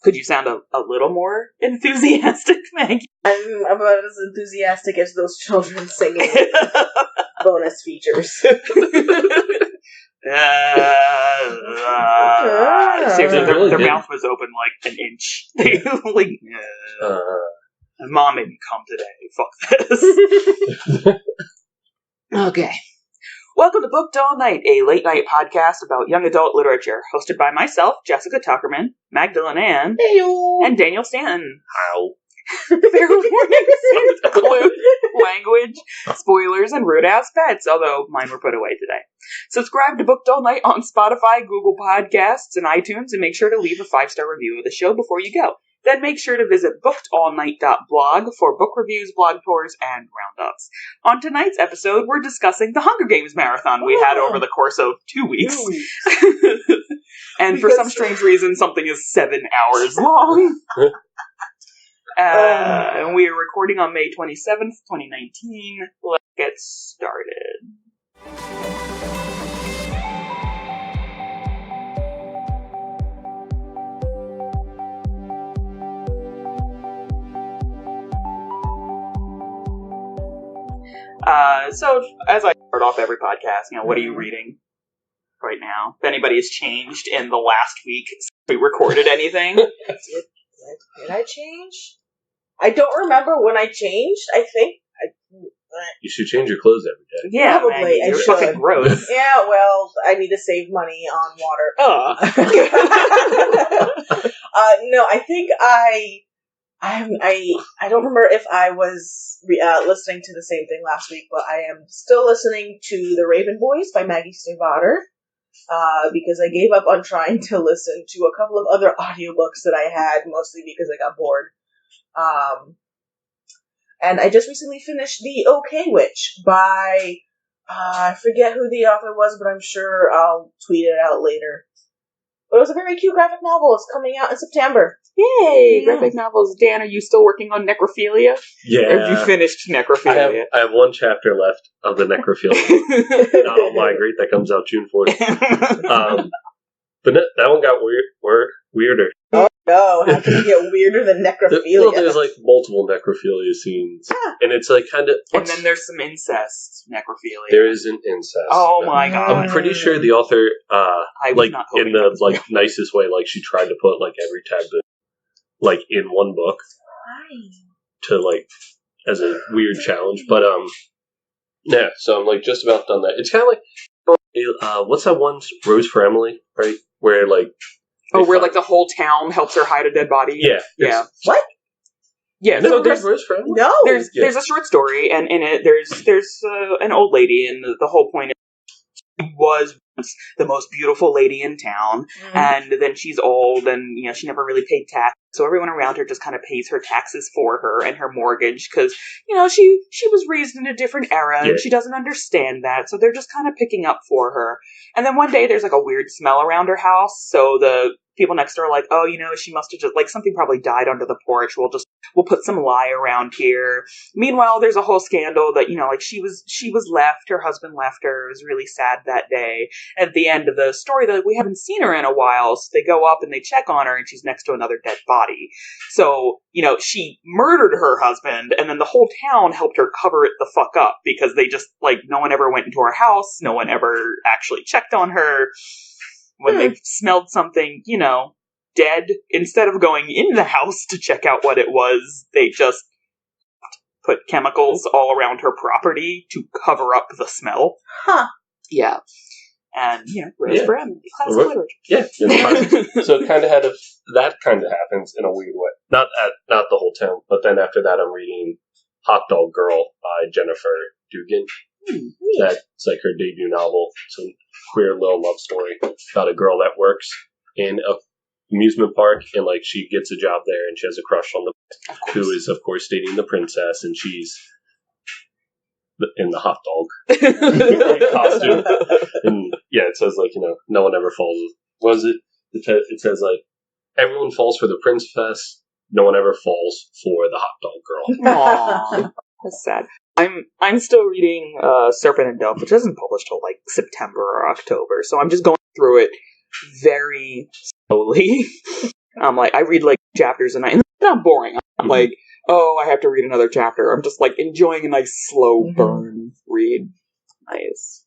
Could you sound a little more enthusiastic, Maggie? I'm about as enthusiastic as those children singing bonus features. Seriously, their mouth was open like an inch. They like, Mom made me come today. Fuck this. Okay. Welcome to Booked All Night, a late-night podcast about young adult literature, hosted by myself, Jessica Tuckerman, Magdalene Ann, and Daniel Stanton. How? Fair warnings include language, spoilers, and rude-ass pets, although mine were put away today. Subscribe to Booked All Night on Spotify, Google Podcasts, and iTunes, and make sure to leave a 5-star review of the show before you go. Then make sure to visit bookedallnight.blog for book reviews, blog tours, and roundups. On tonight's episode, we're discussing the Hunger Games marathon we had over the course of 2 weeks. And for some strange reason, something is 7 hours long. And we are recording on May 27th, 2019. Let's get started. So, as I start off every podcast, what are you reading right now? If anybody has changed in the last week since we recorded anything. Did I change? I don't remember when I changed. I think you should change your clothes every day. Yeah, probably. Maggie, you're fucking gross. Yeah, well, I need to save money on water. No, I think I don't remember if I was listening to the same thing last week, but I am still listening to The Raven Boys by Maggie Stiefvater, because I gave up on trying to listen to a couple of other audiobooks that I had, mostly because I got bored. And I just recently finished The OK Witch by, I forget who the author was, but I'm sure I'll tweet it out later. But it was a very cute graphic novel. It's coming out in September. Yay! Yeah. Graphic novels. Dan, are you still working on Necrophilia? Yeah. Or have you finished Necrophilia? I have one chapter left of the Necrophilia novel Migrate that comes out June 4th. But that one got weirder. Oh no, how can it get weirder than Necrophilia? There's like multiple Necrophilia scenes. And it's like kind of... And then there's some incest Necrophilia. There is an incest. Oh my god. I'm pretty sure the author, like, in the like nicest way, like, she tried to put like every taboo, like, in one book. To like, as a weird challenge. But, yeah, so I'm like just about done that. It's kind of like, what's that one, Rose for Emily, right? Where like... where like the whole town helps her hide a dead body? Yeah. Yeah. What? Yeah, so there's Rose for Emily? No. There's a short story, and in it there's an old lady, and the whole point is she was the most beautiful lady in town, and then she's old, and she never really paid tax, so everyone around her just kind of pays her taxes for her and her mortgage, because she was raised in a different era, and she doesn't understand that, so they're just kind of picking up for her. And then one day there's like a weird smell around her house, so the people next door are like, oh, she must have just, like, something probably died under the porch. We'll put some lye around here. Meanwhile, there's a whole scandal that, like, she was left, her husband left her. It was really sad that day. At the end of the story, they're like, we haven't seen her in a while, so they go up and they check on her, and she's next to another dead body. So, she murdered her husband, and then the whole town helped her cover it the fuck up, because they just, like, no one ever went into her house, no one ever actually checked on her. When they smelled something, dead, instead of going in the house to check out what it was, they just put chemicals all around her property to cover up the smell. Huh. Yeah. And, Rose for Emily, classic literature. Yeah. So it kind of that kind of happens in a weird way. Not the whole town, but then after that I'm reading Hot Dog Girl by Jennifer Dugan. That's like her debut novel. It's a queer little love story about a girl that works in a amusement park, and like she gets a job there, and she has a crush on who is of course dating the princess, and she's in the hot dog costume. And yeah, it says like no one ever falls. What is it? It says like everyone falls for the princess, no one ever falls for the hot dog girl. Aww, that's sad. I'm still reading Serpent and Dove, which isn't published till like September or October, so I'm just going through it very slowly. I'm like, I read like chapters a night, and it's not boring. I'm like, oh, I have to read another chapter. I'm just like enjoying a nice slow burn read. Nice.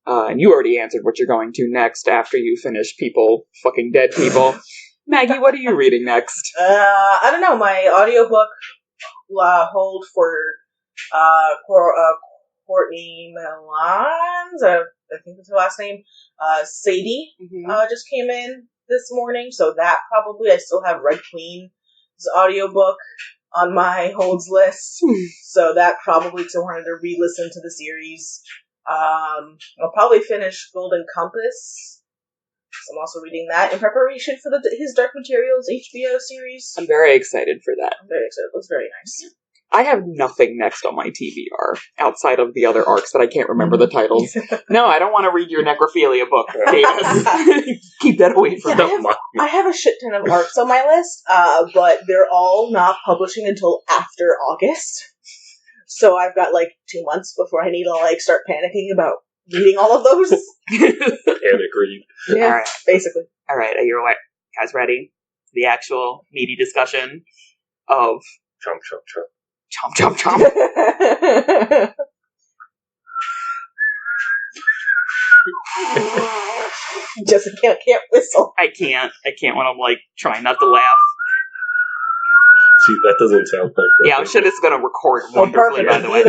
And you already answered what you're going to next after you finish fucking dead people. Maggie, what are you reading next? I don't know. My audiobook hold for Courtney Milans, I think that's her last name, Sadie, just came in this morning, so that probably, I still have Red Queen's audiobook on my holds list, so that probably, because I wanted to re-listen to the series. I'll probably finish Golden Compass. So I'm also reading that in preparation for his Dark Materials HBO series. I'm very excited for that. I'm very excited. It looks very nice. I have nothing next on my TBR outside of the other arcs that I can't remember the titles. No, I don't want to read your necrophilia book, Davis. Keep that away from me. I have a shit ton of arcs on my list, but they're all not publishing until after August. So I've got 2 months before I need to start panicking about reading all of those. Panic read. Yeah, all right. Basically. All right, are you guys ready? The actual meaty discussion of Chomp, chomp, chomp. Chomp, chomp, chomp. Jessica can't whistle. I can't when I'm trying not to laugh. See, that doesn't sound like that. Yeah, I'm sure it's going to record wonderfully, by the way.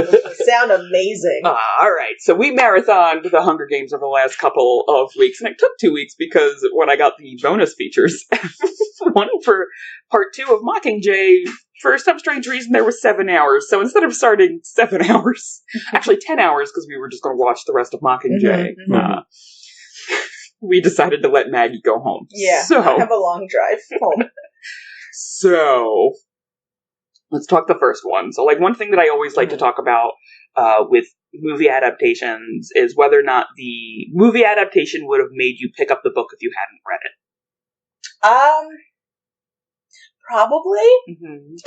Sound amazing. Alright, so we marathoned the Hunger Games over the last couple of weeks, and it took 2 weeks because when I got the bonus features, one for part 2 of Mockingjay, for some strange reason there was 7 hours, so instead of starting 7 hours, actually 10 hours because we were just going to watch the rest of Mockingjay, we decided to let Maggie go home. Yeah, so, I have a long drive home. So, let's talk the first one. So, one thing that I always like to talk about with movie adaptations is whether or not the movie adaptation would have made you pick up the book if you hadn't read it. Probably.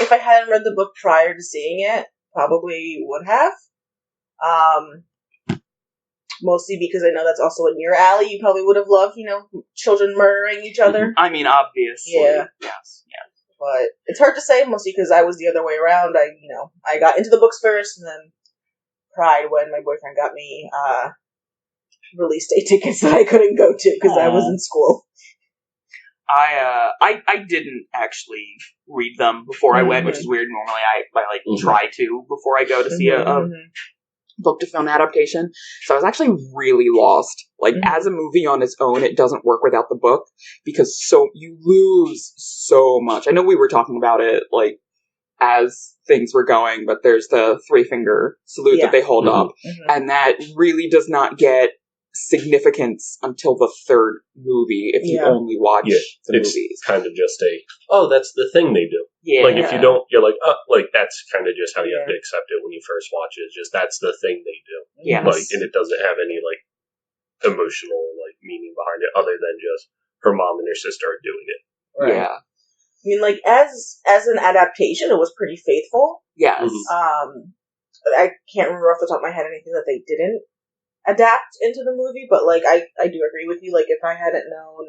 If I hadn't read the book prior to seeing it, probably would have. Mostly because I know that's also in your alley. You probably would have loved, children murdering each other. I mean, obviously. Yeah. Yes. Yeah. But it's hard to say, mostly because I was the other way around. I got into the books first, and then cried when my boyfriend got me release date tickets that I couldn't go to because I was in school. I didn't actually read them before I went, which is weird. Normally I try to before I go to see a book to film adaptation. So I was actually really lost. As a movie on its own, it doesn't work without the book because you lose so much. I know we were talking about it as things were going, but there's the 3-finger salute that they hold up, and that really does not get significance until the third movie if you only watch the movies. It's kind of just that's the thing they do. Yeah. If you don't, you're that's kind of just how you have to accept it when you first watch it. It's just that's the thing they do. Yeah. And it doesn't have any emotional meaning behind it other than just her mom and her sister are doing it. Right. Yeah. I mean, as an adaptation, it was pretty faithful. Yes. I can't remember off the top of my head anything that they didn't adapt into the movie, but I do agree with you. If I hadn't known,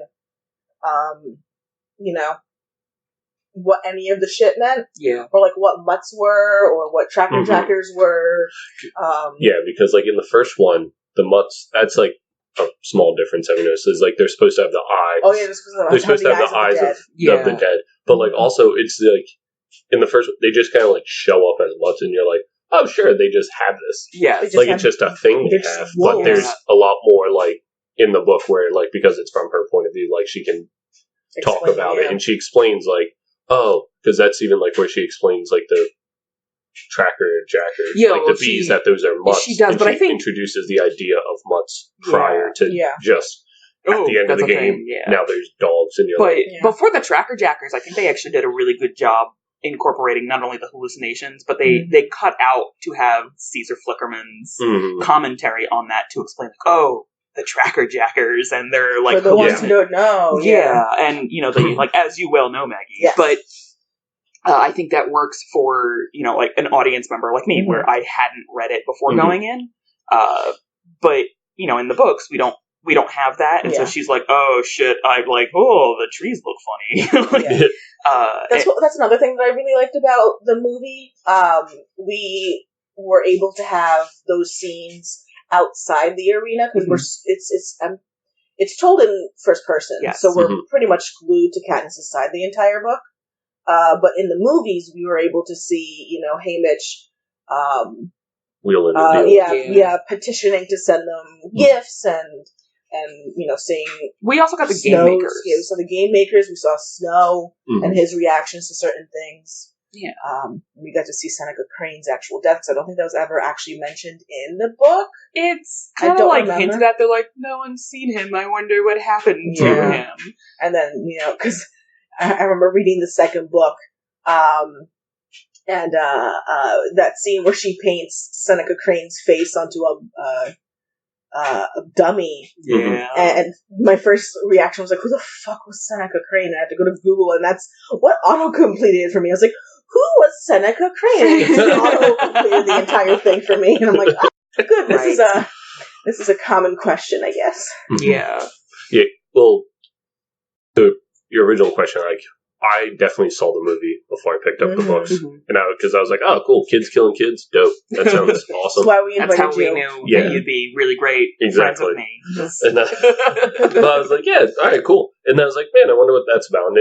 what any of the shit meant, or what mutts were, or what tracker jackers were, because in the first one, the mutts, that's a small difference I've noticed is they're supposed to have the eyes. Oh yeah, they're supposed to have the eyes of the dead, but also it's in the first they just kind of show up as mutts, and you're oh, sure, they just have this. Yeah. It's just a thing they have. But there's a lot more, in the book where, because it's from her point of view, she can talk about it. And she explains, because that's even, where she explains, the tracker jackers, the bees, that those are mutts. She does, and but she I think introduces the idea of mutts prior to just at the end of the game. Now there's dogs, and you're before the tracker jackers, I think they actually did a really good job incorporating not only the hallucinations, but they cut out to have Caesar Flickerman's commentary on that to explain, the tracker jackers, and they're for the ones who don't know. Yeah, and they as you well know, Maggie. Yes. But I think that works for an audience member like me, where I hadn't read it before going in. But in the books we don't have that, and so she's oh shit, I'm the trees look funny. That's another thing that I really liked about the movie. We were able to have those scenes outside the arena because it's told in first person, so we're pretty much glued to Katniss's side the entire book. But in the movies, we were able to see, Haymitch, wheeling and dealing. petitioning to send them gifts and seeing. We also got the game makers. Yeah, we saw the game makers. We saw Snow and his reactions to certain things. Yeah. We got to see Seneca Crane's actual death. So I don't think that was ever actually mentioned in the book. It's kind of like hinted at. They're like, no one's seen him. I wonder what happened to him. And then, because I remember reading the second book, and that scene where she paints Seneca Crane's face onto a dummy. Yeah. And my first reaction was like, who the fuck was Seneca Crane? And I had to go to Google, and that's what auto-completed for me. I was like, who was Seneca Crane? And it auto-completed the entire thing for me. And I'm like, oh, good, this is a common question, I guess. Yeah. Yeah, well, your original question, I definitely saw the movie before I picked up the books, and because I was like, "Oh, cool, kids killing kids, dope. That sounds awesome." That's why we invited you. That's how we knew that you'd be really great friends with me. And but I was like, "Yeah, all right, cool." And I was like, "Man, I wonder what that's about." And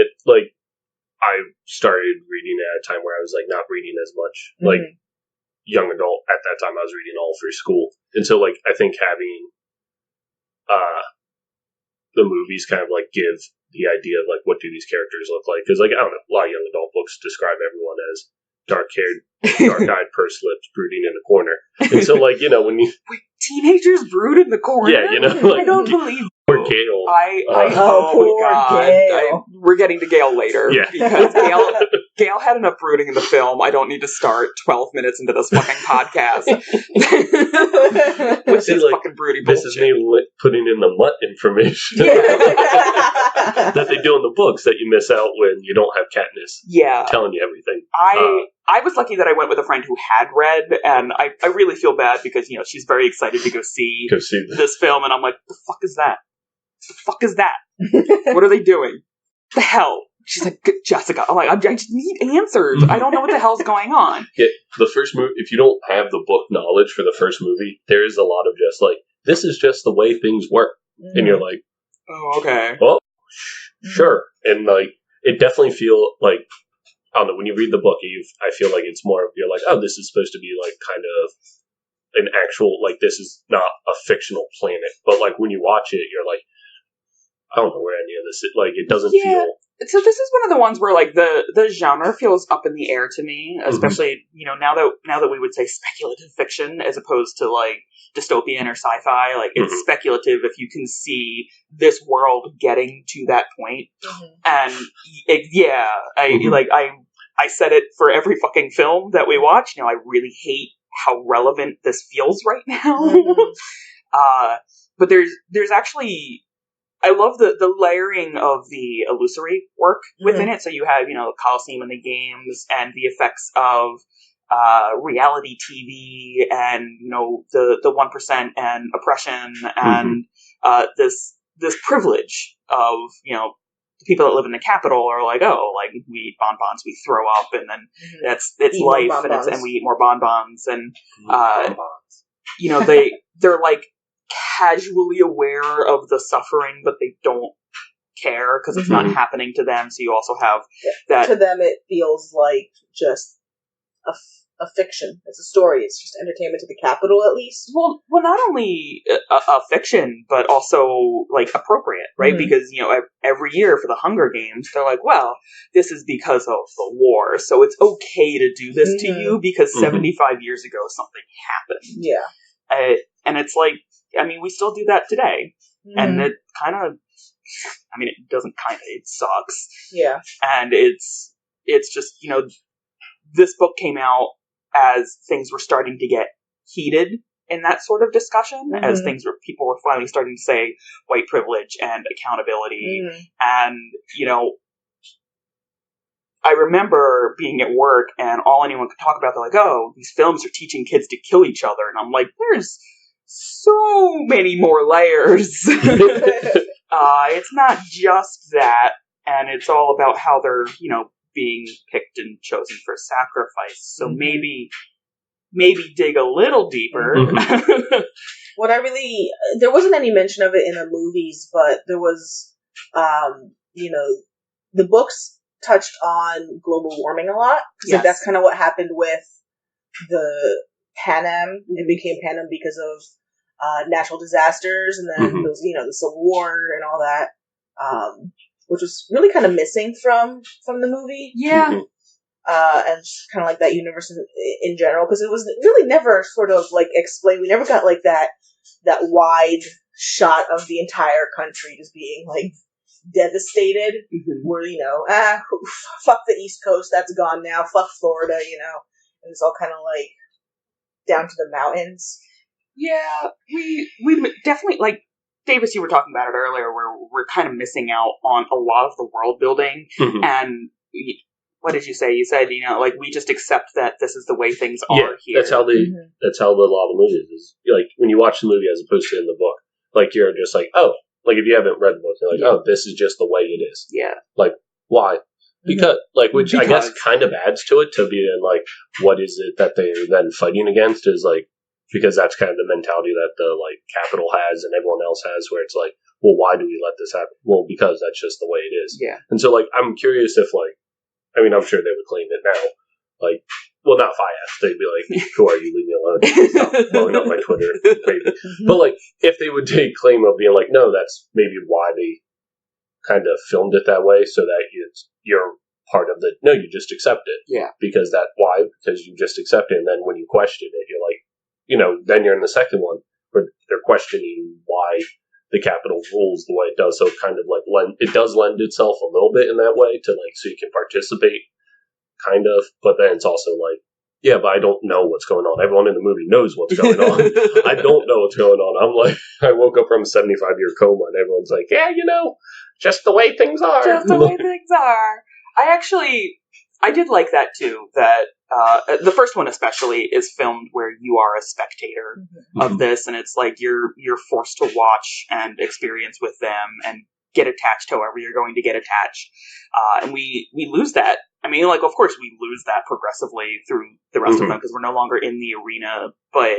I started reading at a time where I was not reading as much, young adult. At that time, I was reading all through school, and so I think having the movies kind of give the idea of what do these characters look like, because I don't know, a lot of young adult books describe everyone as dark-haired, dark-eyed, pursed lips, brooding in the corner, and so when you teenagers brood in the corner, I don't believe. Poor Gale. Poor Gale. We're getting to Gale later. Yeah. Because Gale had enough brooding in the film. I don't need to start 12 minutes into this fucking podcast. With this fucking broody bullshit. This is me putting in the mutt information that they do in the books that you miss out when you don't have Katniss telling you everything. I was lucky that I went with a friend who had read, and I really feel bad because, she's very excited to go see this film, and I'm like, the fuck is that? The fuck is that? What are they doing? The hell? She's like, Jessica. I'm like, I just need answers. I don't know what the hell's going on. Yeah, the first movie, if you don't have the book knowledge for the first movie, there is a lot of just this is just the way things work. And you're like, oh, okay. Well, sure. And it definitely feel I don't know, when you read the book, I feel like it's more of, you're like, oh, this is supposed to be kind of an actual, this is not a fictional planet. But when you watch it, you're like, I don't know where any of this is. It doesn't feel. So this is one of the ones where the genre feels up in the air to me, especially now that we would say speculative fiction as opposed to dystopian or sci-fi. It's speculative if you can see this world getting to that point. And I said it for every fucking film that we watch. I really hate how relevant this feels right now. But there's actually. I love the layering of the illusory work within it. So you have, the Coliseum and the games and the effects of reality TV and, the 1% and oppression and this privilege of, the people that live in the capital are like, we eat bonbons, we throw up, and then it's life, and we eat more bonbons, and they're casually aware of the suffering, but they don't care because it's not happening to them. So you also have that. To them, it feels like just a fiction. It's a story. It's just entertainment to the capital, at least. Well, not only a fiction, but also appropriate, right? Because every year for the Hunger Games, they're like, well, this is because of the war, so it's okay to do this to you because 75 years ago something happened. Yeah, and it's we still do that today. And it kind of, it doesn't it sucks. Yeah. And it's just, this book came out as things were starting to get heated in that sort of discussion, as people were finally starting to say white privilege and accountability. And, I remember being at work and all anyone could talk about, they're like, oh, these films are teaching kids to kill each other. And I'm like, there's so many more layers. It's not just that, and it's all about how they're, being picked and chosen for sacrifice. So maybe dig a little deeper. Mm-hmm. There wasn't any mention of it in the movies, but there was, the books touched on global warming a lot. Because that's kind of what happened with the Panem. It became Panem because of natural disasters, and then those, the Civil War and all that, which was really kind of missing from the movie. Yeah. And kind of like that universe in general, because it was really never sort of like explained. We never got like that wide shot of the entire country just being like devastated. Where fuck the East Coast, that's gone now. Fuck Florida, and it's all kind of like down to the mountains. Yeah, we definitely, like, Davis, you were talking about it earlier, where we're kind of missing out on a lot of the world building, and what did you say? You said, like, we just accept that this is the way things are here. That's how that's how the law of the movie is. Like, when you watch the movie as opposed to in the book, like, you're just like, oh, like, if you haven't read the book, you're like, oh, this is just the way it is. Yeah. Like, why? Because, which I guess kind of adds to it, to be in, like, what is it that they're then fighting against is, like, because that's kind of the mentality that the, like, Capitol has and everyone else has, where it's like, well, why do we let this happen? Well, because that's just the way it is. Yeah. And so, like, I'm curious if, like, I mean, I'm sure they would claim it now. Like, well, not if I asked. They'd be like, who are you? Leave me alone. Stop blowing up my Twitter. Maybe. But, like, if they would take claim of being like, no, that's maybe why they kind of filmed it that way, so that you're part of the, no, you just accept it. Yeah. Because why? Because you just accept it, and then when you question it, you're like, then you're in the second one, where they're questioning why the Capitol rules the way it does, so it kind of, like, it does lend itself a little bit in that way, to, like, so you can participate, kind of, but then it's also like, yeah, but I don't know what's going on. Everyone in the movie knows what's going on. I don't know what's going on. I'm like, I woke up from a 75-year coma, and everyone's like, yeah, just the way things are. Just the way things are. I did like that, too, that the first one especially is filmed where you are a spectator of this, and it's like you're forced to watch and experience with them and get attached however you're going to get attached. And we lose that. I mean, like, of course we lose that progressively through the rest of them because we're no longer in the arena, but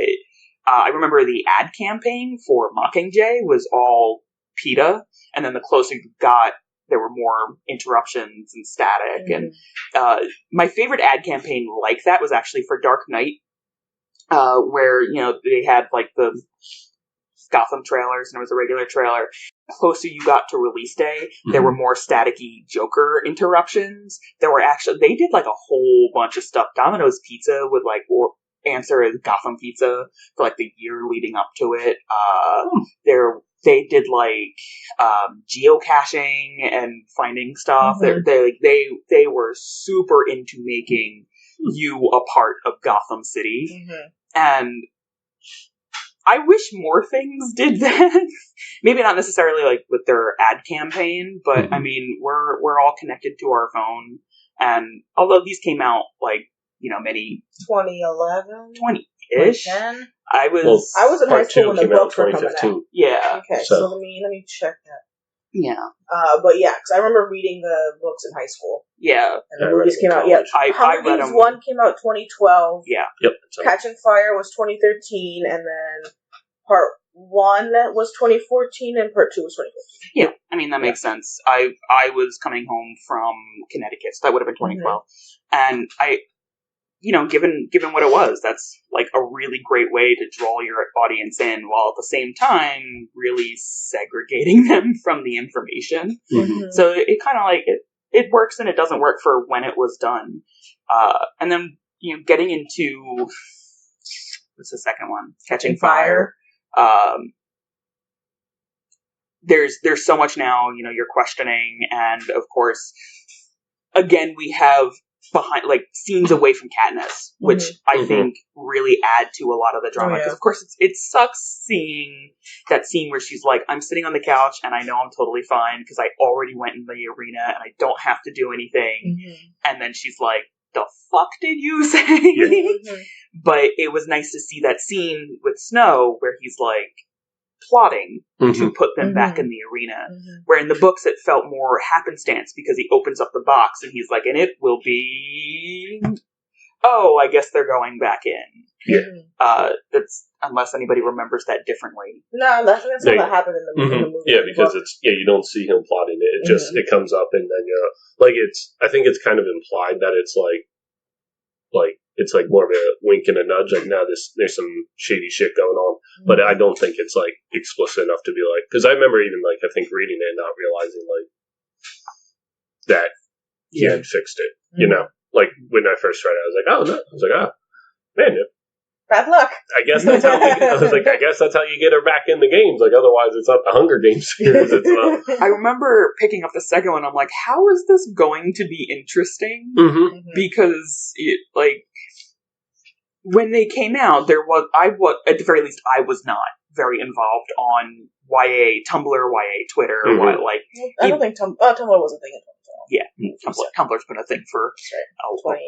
I remember the ad campaign for Mockingjay was all PETA, and then the closer you got, there were more interruptions and static. And my favorite ad campaign like that was actually for Dark Knight, where, they had, like, the Gotham trailers, and there was a regular trailer. The closer you got to release day, there were more staticky Joker interruptions. They did, like, a whole bunch of stuff. Domino's Pizza would, like, answer as Gotham Pizza for, like, the year leading up to it. They did, like, geocaching and finding stuff. They were super into making you a part of Gotham City. And I wish more things did that. Maybe not necessarily, like, with their ad campaign, but, I mean, we're all connected to our phone. And although these came out, like, many... 2011? 20-ish. 2010? I was in high school when the books were coming out. Yeah. Okay, so let me check that. Yeah. But yeah, because I remember reading the books in high school. Yeah. And the movies came out. Yeah. I read them. 1 came out 2012. Yeah. Yep. Catching Fire was 2013, and then part 1 was 2014, and part 2 was 2015. Yeah. I mean, that makes sense. I was coming home from Connecticut, so that would have been 2012. And given what it was, that's, like, a really great way to draw your audience in, while at the same time really segregating them from the information. So it kind of, like, it works and it doesn't work for when it was done. And then, getting into, what's the second one? Catching Fire. There's so much now, you're questioning, and of course, again, we have behind, like, scenes away from Katniss, which I think really add to a lot of the drama. Because, of course, it sucks seeing that scene where she's like, I'm sitting on the couch and I know I'm totally fine because I already went in the arena and I don't have to do anything. And then she's like, the fuck did you say? But it was nice to see that scene with Snow where he's like, plotting Mm-hmm. to put them back in the arena. Where in the books it felt more happenstance because he opens up the box and he's like, and it will be... Oh, I guess they're going back in. Yeah. That's unless anybody remembers that differently. No, that's how that happened in the movie. Yeah, because you don't see him plotting it. It just it comes up and then I think it's kind of implied that it's it's like more of a wink and a nudge. Like now there's some shady shit going on, but I don't think it's like explicit enough to be like. Because I remember even I think reading it and not realizing that he had fixed it. You know. Like, when I first read it, I was like, oh, no. I was like, oh, man, bad luck. I guess that's how I guess that's how you get her back in the games. Like, otherwise it's not the Hunger Games series. I remember picking up the second one, I'm like, how is this going to be interesting? Because, when they came out, at the very least, I was not very involved on YA Tumblr, YA Twitter, I don't think Tumblr was a thing in 2012. Yeah, Tumblr's been a thing for a while.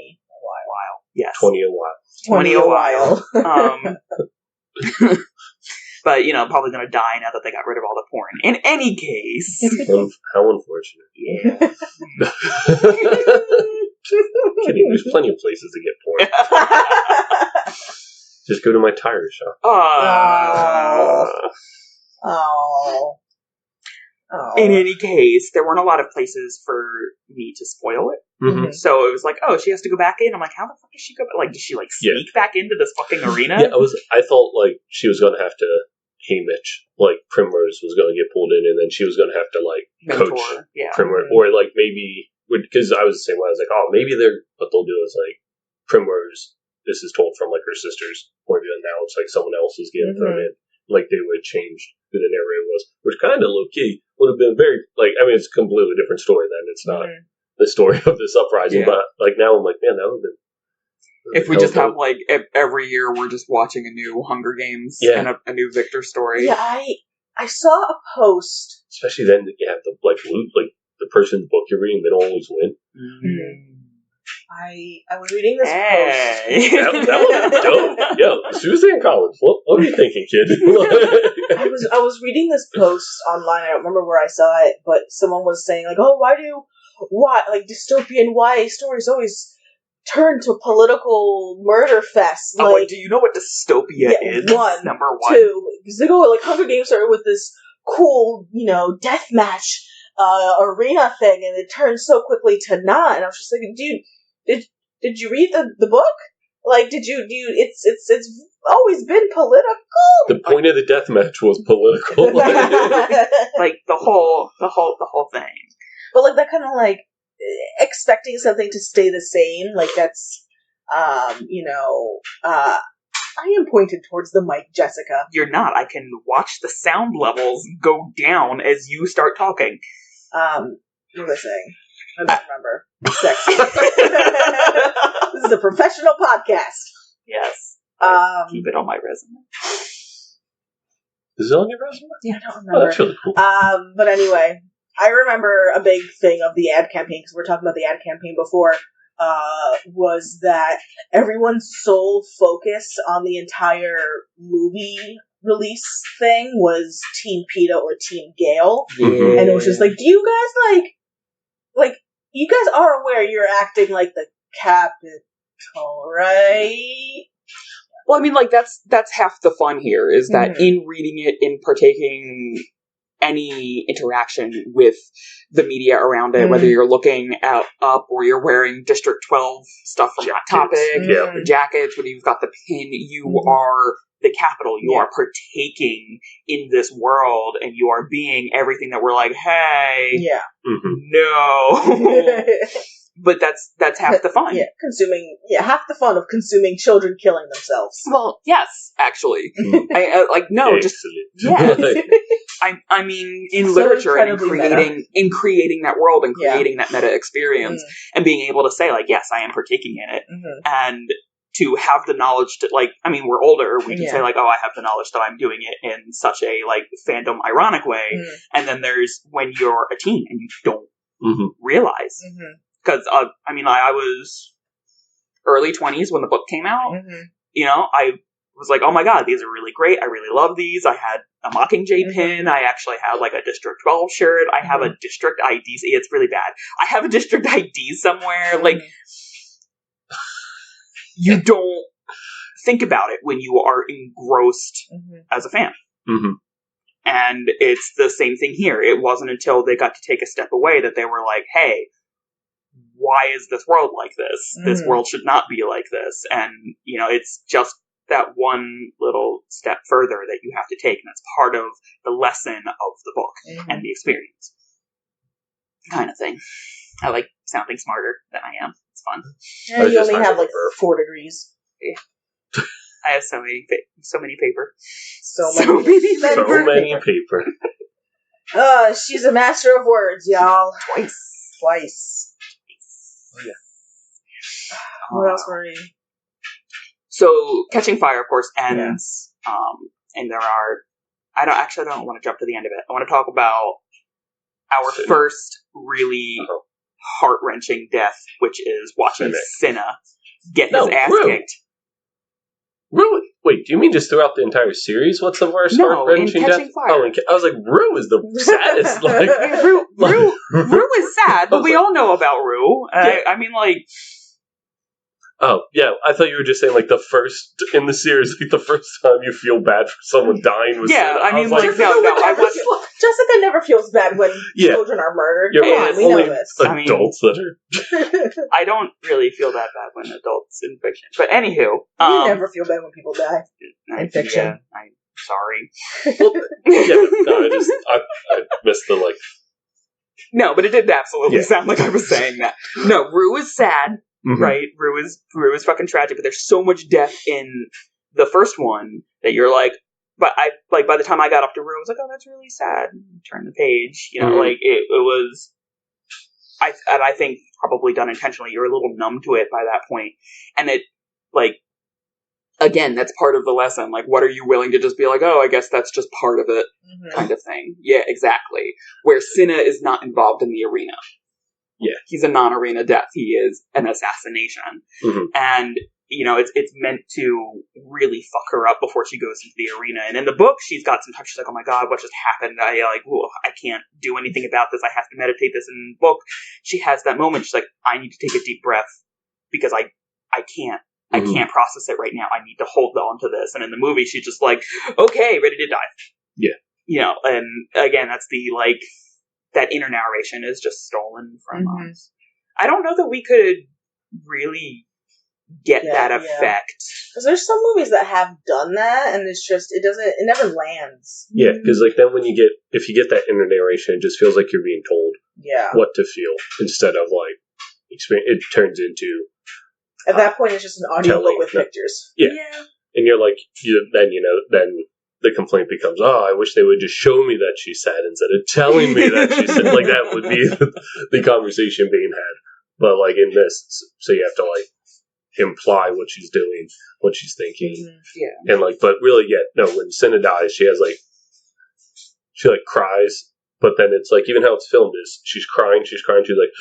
Yes. 20 a while. 20 a while. But, probably going to die now that they got rid of all the porn. In any case. How unfortunate. Yeah. Kidding, there's plenty of places to get porn. Just go to my tire shop. In any case, there weren't a lot of places for me to spoil it. So it was like, oh, she has to go back in. I'm like, how the fuck does she go back? Does she sneak back into this fucking arena? Yeah, I thought she was going to have to Haymitch, Primrose was going to get pulled in, and then she was going to have to mentor, coach Primrose, or maybe because I was the same way. I was like, oh, maybe what they'll do is Primrose. This is told from her sister's point of view, and now it's someone else is getting thrown in. They would change who the narrator was, which kind of low key would have been very it's a completely different story then. It's not the story of this uprising, but now I'm like, man, that would have been. If we just have every year we're just watching a new Hunger Games and a new Victor story. Yeah, I saw a post. Especially then you have the loot, the person's book you're reading, they don't always win. I was reading this post. That was dope. Yo, Suzanne Collins, what are you thinking, kid? I was reading this post online. I don't remember where I saw it, but someone was saying why dystopian YA stories always turn to political murder fest? Do you know what dystopia is? Number one. 2, because they go Hunger Games started with this cool, deathmatch arena thing, and it turned so quickly to not. And I was just like, dude, did you read the book? Did you it's always been political. The point of the deathmatch was political. The whole thing. But that kind of expecting something to stay the same, that's I am pointed towards the mic, Jessica. You're not. I can watch the sound levels go down as you start talking. What was I saying? I don't remember. It's sexy. This is a professional podcast. Yes. Keep it on my resume. Is it on your resume? Yeah, I don't remember. Oh, that's really cool. But anyway, I remember a big thing of the ad campaign, because we were talking about the ad campaign before, was that everyone's sole focus on the entire movie release thing was Team PETA or Team Gale. Mm-hmm. And it was just do you guys you guys are aware you're acting like the Capitol, right? Well, that's half the fun here, is that in reading it, in partaking any interaction with the media around it, whether you're looking up or you're wearing District 12 stuff from Hot Topic, jackets, whether you've got the pin, you are the Capitol. You are partaking in this world, and you are being everything that we're hey, no. But that's half the fun. Yeah, half the fun of consuming children killing themselves. Well, yes, actually. I mean, in so literature and in creating that world and creating that meta experience and being able to say, yes, I am partaking in it. And to have the knowledge to, we're older, we can say, oh, I have the knowledge that I'm doing it in such a, fandom ironic way. And then there's when you're a teen and you don't realize. Because, I was early 20s when the book came out. I was like, oh my god, these are really great. I really love these. I had a Mockingjay pin. I actually had like a District 12 shirt. I have a District ID. It's really bad. I have a District ID somewhere. Like, you don't think about it when you are engrossed as a fan. And it's the same thing here. It wasn't until they got to take a step away that they were like, hey, why is this world like this? This world should not be like this. And, you know, it's just that one little step further that you have to take, and that's part of the lesson of the book and the experience. Kind of thing. I like sounding smarter than I am. It's fun. Yeah, you only have like 4 degrees. Yeah. I have so many paper. So many paper. She's a master of words, y'all. Twice. Oh, yeah. What else were we? So, Catching Fire, of course, ends, and there are... I don't want to jump to the end of it. I want to talk about our first really heart-wrenching death, which is watching Cinna get his ass kicked. Really? Wait, do you mean just throughout the entire series? What's the worst heart-wrenching death? Fire. Oh, I was like, Rue is the saddest. Like, Rue is sad, but we all know about Rue. I mean, like... Oh, yeah, I thought you were just saying, like, the first, in the series, like, the first time you feel bad for someone dying was... Yeah, I mean, like, Jessica never feels bad when children are murdered. Yeah, come on, we know this. Adults that are... I don't really feel that bad when adults in fiction. But anywho... You never feel bad when people die in fiction. Yeah, I'm sorry. I missed the, like... No, but it did absolutely sound like I was saying that. No, Rue is sad. Right? Rue is fucking tragic, but there's so much death in the first one that you're like, but by the time I got up to Rue, I was like, oh, that's really sad. Turn the page. You know, like, it was, I think probably done intentionally. You're a little numb to it by that point. And it, like, again, that's part of the lesson. Like, what are you willing to just be like, oh, I guess that's just part of it, kind of thing. Yeah, exactly. Where Cinna is not involved in the arena. Yeah, he's a non-arena death. He is an assassination. And, you know, it's meant to really fuck her up before she goes into the arena. And in the book, she's got some time. She's like, oh my god, what just happened? I can't do anything about this. I have to meditate this. In the book, she has that moment. She's like, I need to take a deep breath because I can't process it right now. I need to hold on to this. And in the movie, she's just like, okay, ready to die. Yeah. You know, and again, that's the, like... that inner narration is just stolen from us. I don't know that we could really get that effect. Because there's some movies that have done that, and it's just, it never lands. Yeah, because like then if you get that inner narration, it just feels like you're being told what to feel instead of like, it turns into... At that point, it's just an audiobook with pictures. Yeah. And you're like, then the complaint becomes, oh, I wish they would just show me that she's sad instead of telling me that she's sad. Like, that would be the conversation being had. But, like, in this, so you have to, like, imply what she's doing, what she's thinking. Yeah. And, like, but really, when Cinna dies, she has, like, she, like, cries. But then it's, like, even how it's filmed is she's crying, she's like,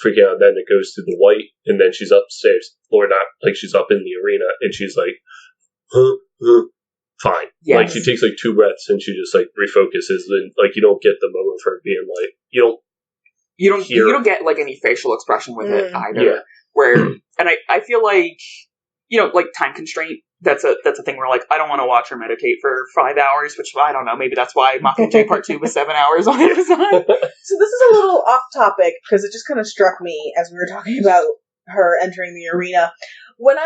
freaking out. And then it goes to the white, and then she's upstairs. Or not, like, she's up in the arena, and she's like, fine. Yes. Like, she takes, like, 2 breaths, and she just, like, refocuses, and, like, you don't get the moment of her being, like, you don't get, like, any facial expression with it either. Yeah. Where, and I feel like, you know, like, time constraint, that's a thing where, like, I don't want to watch her meditate for 5 hours, which, I don't know, maybe that's why Mockingjay Part 2 was 7 hours on Amazon. So this is a little off topic, because it just kind of struck me as we were talking about her entering the arena. When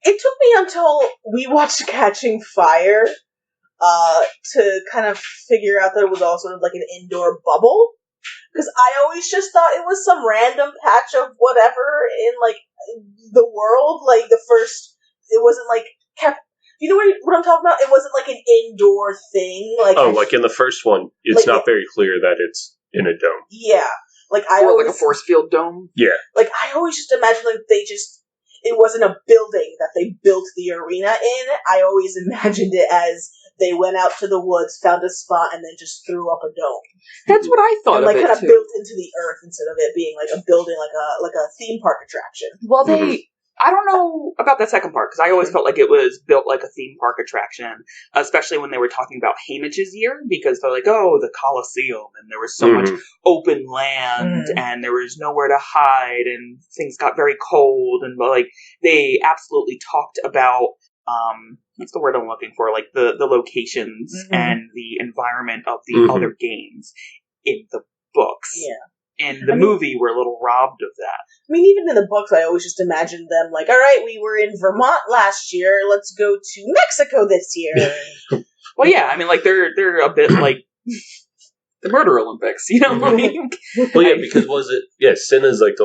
it took me until we watched Catching Fire to kind of figure out that it was all sort of like an indoor bubble. Because I always just thought it was some random patch of whatever in, like, the world. Like, it wasn't like, you know what I'm talking about? It wasn't like an indoor thing. Like, like in the first one, it's not very clear that it's in a dome. Yeah. Like, like a force field dome? Yeah. Like, I always just imagined, like, it wasn't a building that they built the arena in. I always imagined it as they went out to the woods, found a spot, and then just threw up a dome. That's what I thought. And, like, of it, kind of built into the earth instead of it being like a building, like a theme park attraction. Well, they I don't know about that second part, because I always felt like it was built like a theme park attraction, especially when they were talking about Haymitch's year, because they're like, oh, the Colosseum, and there was so much open land, and there was nowhere to hide, and things got very cold, and like, they absolutely talked about, what's the word I'm looking for, like, the locations and the environment of the other games in the books. Yeah. In the movie, we're a little robbed of that. I mean, even in the books, I always just imagined them like, all right, we were in Vermont last year, let's go to Mexico this year. Well, yeah, I mean, like, they're a bit like the Murder Olympics, you know? Well, yeah, because Cinna's like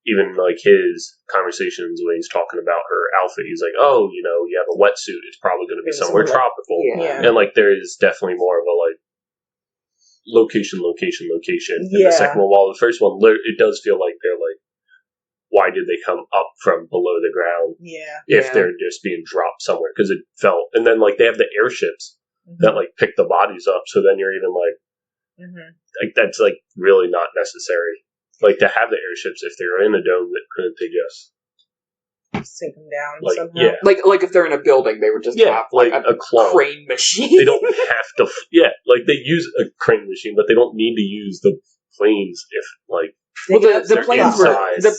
even like his conversations when he's talking about her outfit, he's like, oh, you know, you have a wetsuit, it's probably going to be somewhere tropical. Yeah. And like, there is definitely more of a like, location in the second one. While the first one, it does feel like they're like, why did they come up from below the ground? Yeah. If they're just being dropped somewhere, because it felt, and then like they have the airships that like pick the bodies up, so then you're even like, like that's like really not necessary. Like to have the airships if they're in a dome, that couldn't they just sink them down like, somehow? Yeah, like if they're in a building, they would just have like a crane machine. They don't have to. Like they use a crane machine, but they don't need to use the planes if like. Well, the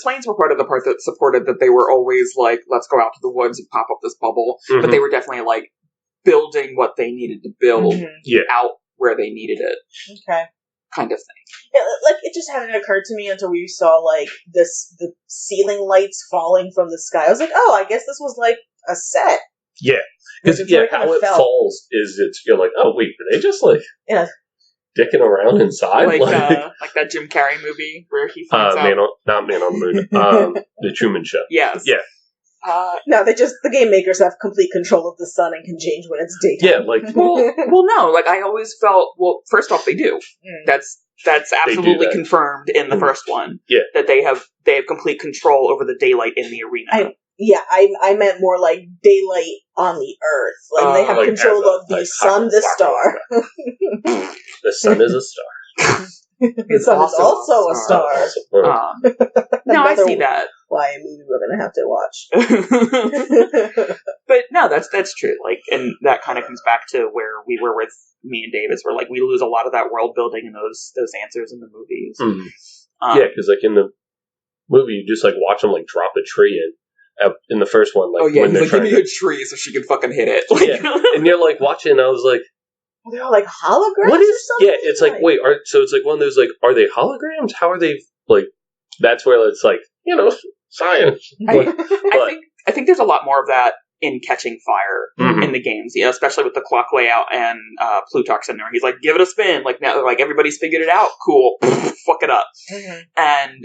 planes were part of the part that supported that they were always like, let's go out to the woods and pop up this bubble, but they were definitely like building what they needed to build out where they needed it. Okay. Kind of thing. Yeah, like, it just hadn't occurred to me until we saw, like, the ceiling lights falling from the sky. I was like, oh, I guess this was, like, a set. Yeah. Because, how it falls is you're like, oh, wait, were they just, like, dicking around inside? Like that Jim Carrey movie where he finds out... not Man on the Moon. The Truman Show. Yes. Yeah. No, the game makers have complete control of the sun and can change when it's daytime. Yeah, like... well, no, like, I always felt... Well, first off, they do. That's absolutely confirmed in the first one. Yeah. That they have complete control over the daylight in the arena. I meant more like daylight on the Earth. Like, they have like control of the sun, the star. The sun is a star. The sun is also a star. No, I see that. Why a movie we're gonna have to watch. But no, that's true. Like, and that kind of comes back to where we were with me and Davis, where like we lose a lot of that world building and those answers in the movies. Yeah, because like in the movie, you just like watch them like drop a tree in the first one. Like, when they're like, give me a tree so she can fucking hit it. Like, and you're like watching, and I was like, they're all like holograms. What is? Or something? Yeah, it's like wait, so it's like one of those like, are they holograms? How are they like? That's where it's like, you know, science. I think there's a lot more of that in Catching Fire in the games, especially with the clock layout and Plutarch's in there. He's like, give it a spin. Like, now, like, everybody's figured it out. Cool. Fuck it up. And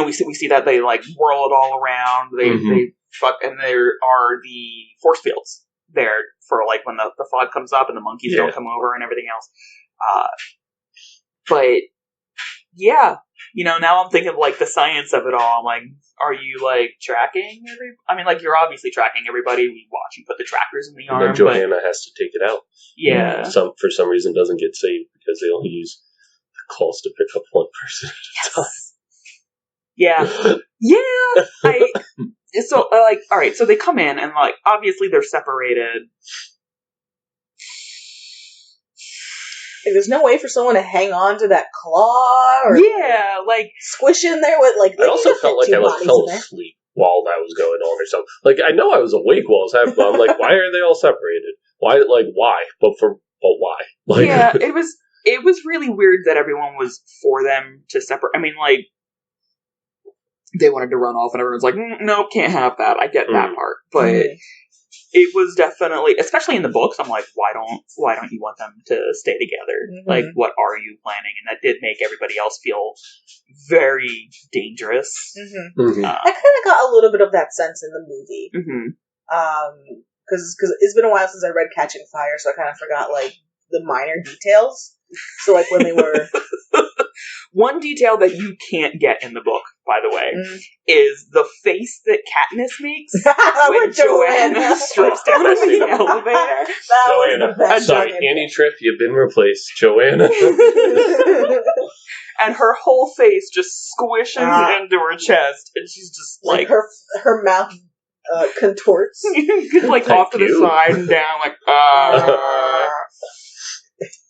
we see that they like whirl it all around. They fuck, and there are the force fields there for like when the fog comes up and the monkeys don't come over and everything else. But yeah, now I'm thinking of like the science of it all. I'm like, are you like tracking I mean, like, you're obviously tracking everybody. We watch you put the trackers in the arm. And then Joanna has to take it out. Yeah. For some reason doesn't get saved because they only use the calls to pick up one person at a time. Yeah. Yeah. So, like, all right, so they come in and, like, obviously they're separated. Like, there's no way for someone to hang on to that claw or like squish in there with like. I also felt like I fell asleep while that was going on or something. Like, I know I was awake while it was happening, but I'm like, why are they all separated? Why? But why? Like, yeah, it was really weird that everyone was for them to separate. I mean, like, they wanted to run off, and everyone's like, no, can't have that. I get that part, but. It was definitely, especially in the books, I'm like, why don't you want them to stay together? Like, what are you planning? And that did make everybody else feel very dangerous. I kind of got a little bit of that sense in the movie. Because it's been a while since I read Catching Fire, so I kind of forgot, like, the minor details. So, like, when they were... One detail that you can't get in the book, by the way, is the face that Katniss makes when Joanna strips down the elevator. Joanna, sorry, Annie Tripp, you've been replaced. Joanna. and her whole face just squishes into her chest, and she's just like her mouth contorts, like off to the side and down, like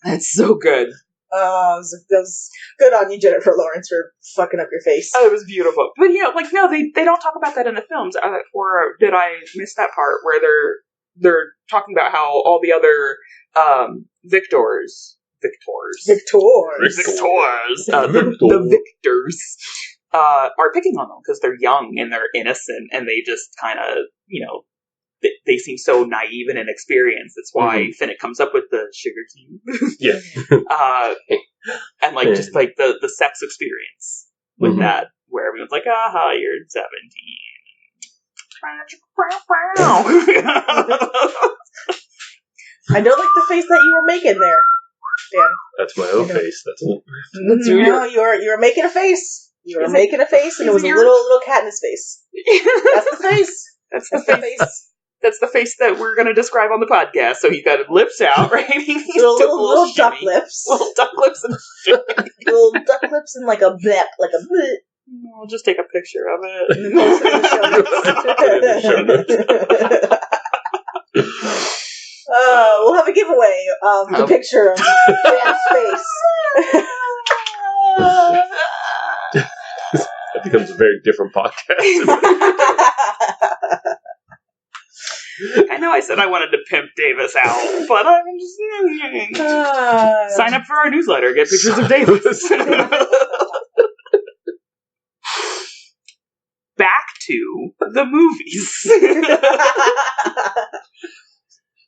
That's so good. That's good on you, Jennifer Lawrence, for fucking up your face. Oh, it was beautiful. But no, they don't talk about that in the films. Or did I miss that part where they're talking about how all the other victors, the victors, are picking on them because they're young and they're innocent and they just kind of, they seem so naive and inexperienced. That's why Finnick comes up with the sugar cube. Yeah. And just like the sex experience with that, where everyone's like, aha, you're 17. I don't like the face that you were making there, Dan. That's my own face. That's you were making a face. You were making a face, and it was a little Katniss face. That's the face. That's the face. That's the face that we're going to describe on the podcast. So he's got lips out, right? little duck lips. Little duck lips. Little duck lips and like a blep. I'll just take a picture of it. And post it in the show notes. We'll have a giveaway of the picture of Dan's face. That becomes a very different podcast. I know I said I wanted to pimp Davis out, but I'm just... Sign up for our newsletter, get pictures of Davis. Back to the movies.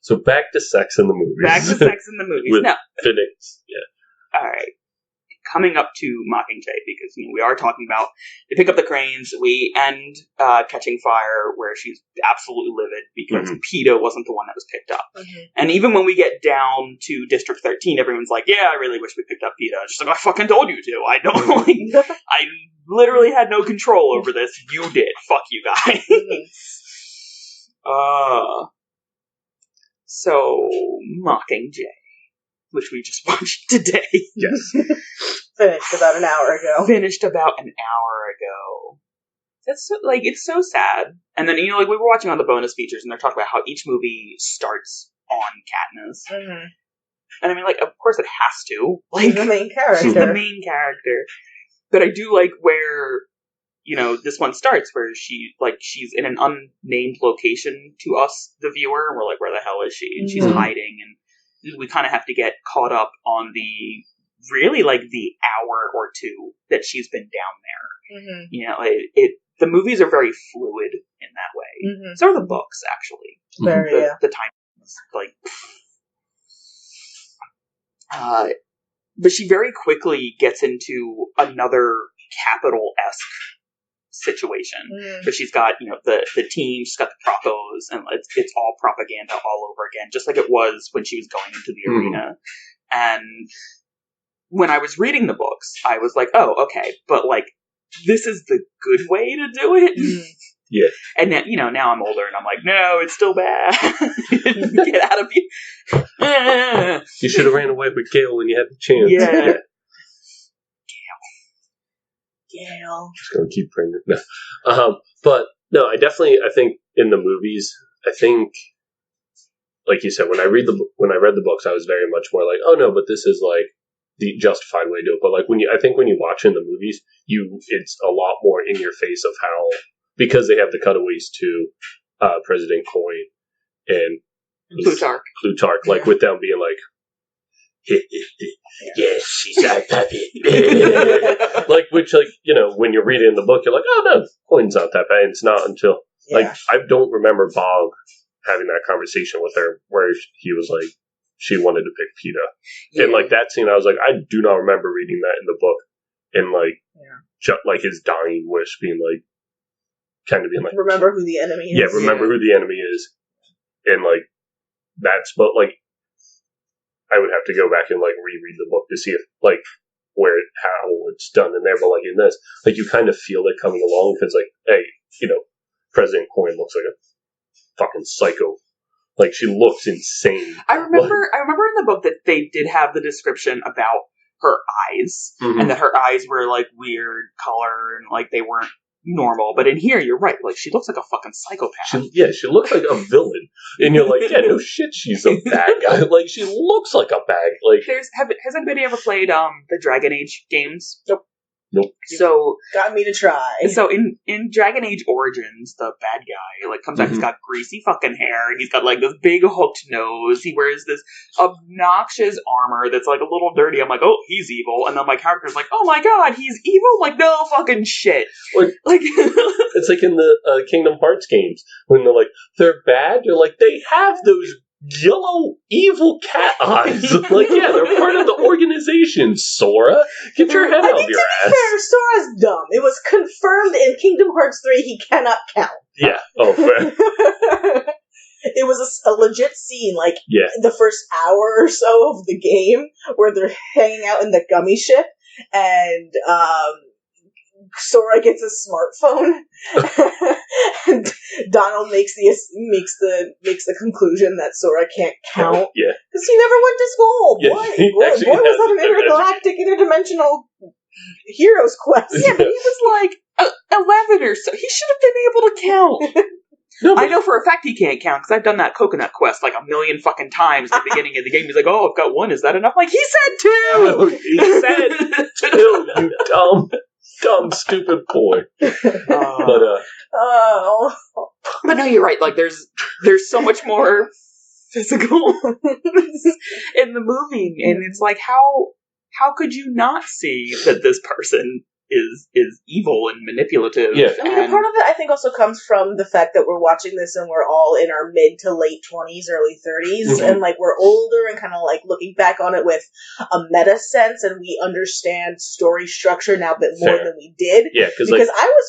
So back to sex in the movies. Back to sex in the movies. With now, Phoenix, yeah. All right. Coming up to Mockingjay, because we are talking about, they pick up the cranes, we end Catching Fire, where she's absolutely livid because PETA wasn't the one that was picked up. And even when we get down to District 13, everyone's like, yeah, I really wish we picked up PETA. She's like, I fucking told you to. I don't, I literally had no control over this. You did. Fuck you guys. So, Mockingjay, which we just watched today. Yes. Finished about an hour ago. That's so, it's so sad. And then, we were watching on the bonus features and they're talking about how each movie starts on Katniss. And I mean, of course it has to. She's the main character. She's the main character. But I do like where, this one starts where she's in an unnamed location to us, the viewer, and we're like, where the hell is she? And she's hiding, and we kind of have to get caught up on the hour or two that she's been down there. The movies are very fluid in that way. So are the books, actually. The time is but she very quickly gets into another Capital-esque situation. So she's got, the team, she's got the propos, and it's all propaganda all over again, just like it was when she was going into the arena. And when I was reading the books, I was like, oh, okay, but this is the good way to do it? Yeah. And then, now I'm older and I'm like, no, it's still bad. Get out of here. You should have ran away with Gale when you had the chance. Yeah. Gail. Just gonna keep bringing it. No. But no, I think in the movies, like you said, when I read the books, I was very much more like, oh no, but this is the justified way to do it. But when you watch in the movies, it's a lot more in your face of how, because they have the cutaways to President Coin and Plutarch, with them being like, yes, she's our puppet. Which, when you're reading the book, you're like, oh no, Coin's not that bad. And it's not until, I don't remember Bog having that conversation with her where he was like, she wanted to pick PETA. And that scene, I was like, I do not remember reading that in the book. And his dying wish being remember who the enemy is. Yeah, remember who the enemy is. And but I would have to go back and reread the book to see if how it's done in there. But in this, you kind of feel it coming along because hey, President Coin looks like a fucking psycho. She looks insane. I remember in the book that they did have the description about her eyes, and that her eyes were like weird color and like they weren't normal. But in here, you're right. Like she looks like a fucking psychopath. She looks like a villain, and you're like, yeah, no shit, she's a bad guy. Like she looks like a bad. Like has anybody ever played the Dragon Age games? Nope. So got me to try. So in Dragon Age Origins, the bad guy like comes out. He's got greasy fucking hair, and he's got like this big hooked nose. He wears this obnoxious armor that's like a little dirty. I'm like, oh, he's evil, and then my character's like, oh my god, he's evil. I'm like, no fucking shit. Like it's like in the Kingdom Hearts games when they're bad. They're like they have those yellow evil cat eyes. Like, yeah, they're part of the organization, Sora. Get your head out of your ass. Fair, Sora's dumb. It was confirmed in Kingdom Hearts 3 he cannot count. Yeah. Oh, fair. It was a legit scene, like, the first hour or so of the game, where they're hanging out in the gummy ship, and, Sora gets a smartphone, and Donald makes the conclusion that Sora can't count because he never went to school. Yeah, boy, was that an intergalactic, interdimensional hero's quest. Yeah, but he was like 11 or so. He should have been able to count. No, I know for a fact he can't count because I've done that coconut quest like a million fucking times at the beginning of the game. He's like, "Oh, I've got one. Is that enough?" I'm like, he said 2. Oh, he said 2. You dumb, stupid boy. But no, you're right. Like, there's so much more physical in the movie, and it's like, how could you not see that this person is evil and manipulative? Yeah. I mean, part of it, I think, also comes from the fact that we're watching this and we're all in our mid to late 20s, early 30s, and, like, we're older and kind of, like, looking back on it with a meta sense, and we understand story structure now a bit more than we did. Yeah, because I was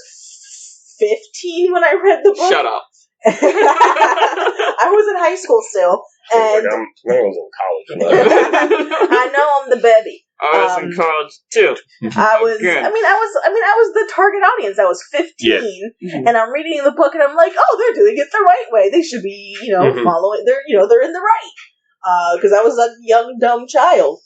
15 when I read the book. Shut up. I was in high school still, and I was in college. I know I'm the baby. I was in college too. I was the target audience. I was 15, and I'm reading the book, and I'm like, oh, they're doing it the right way. They should be, following. They're in the right. Because I was a young dumb child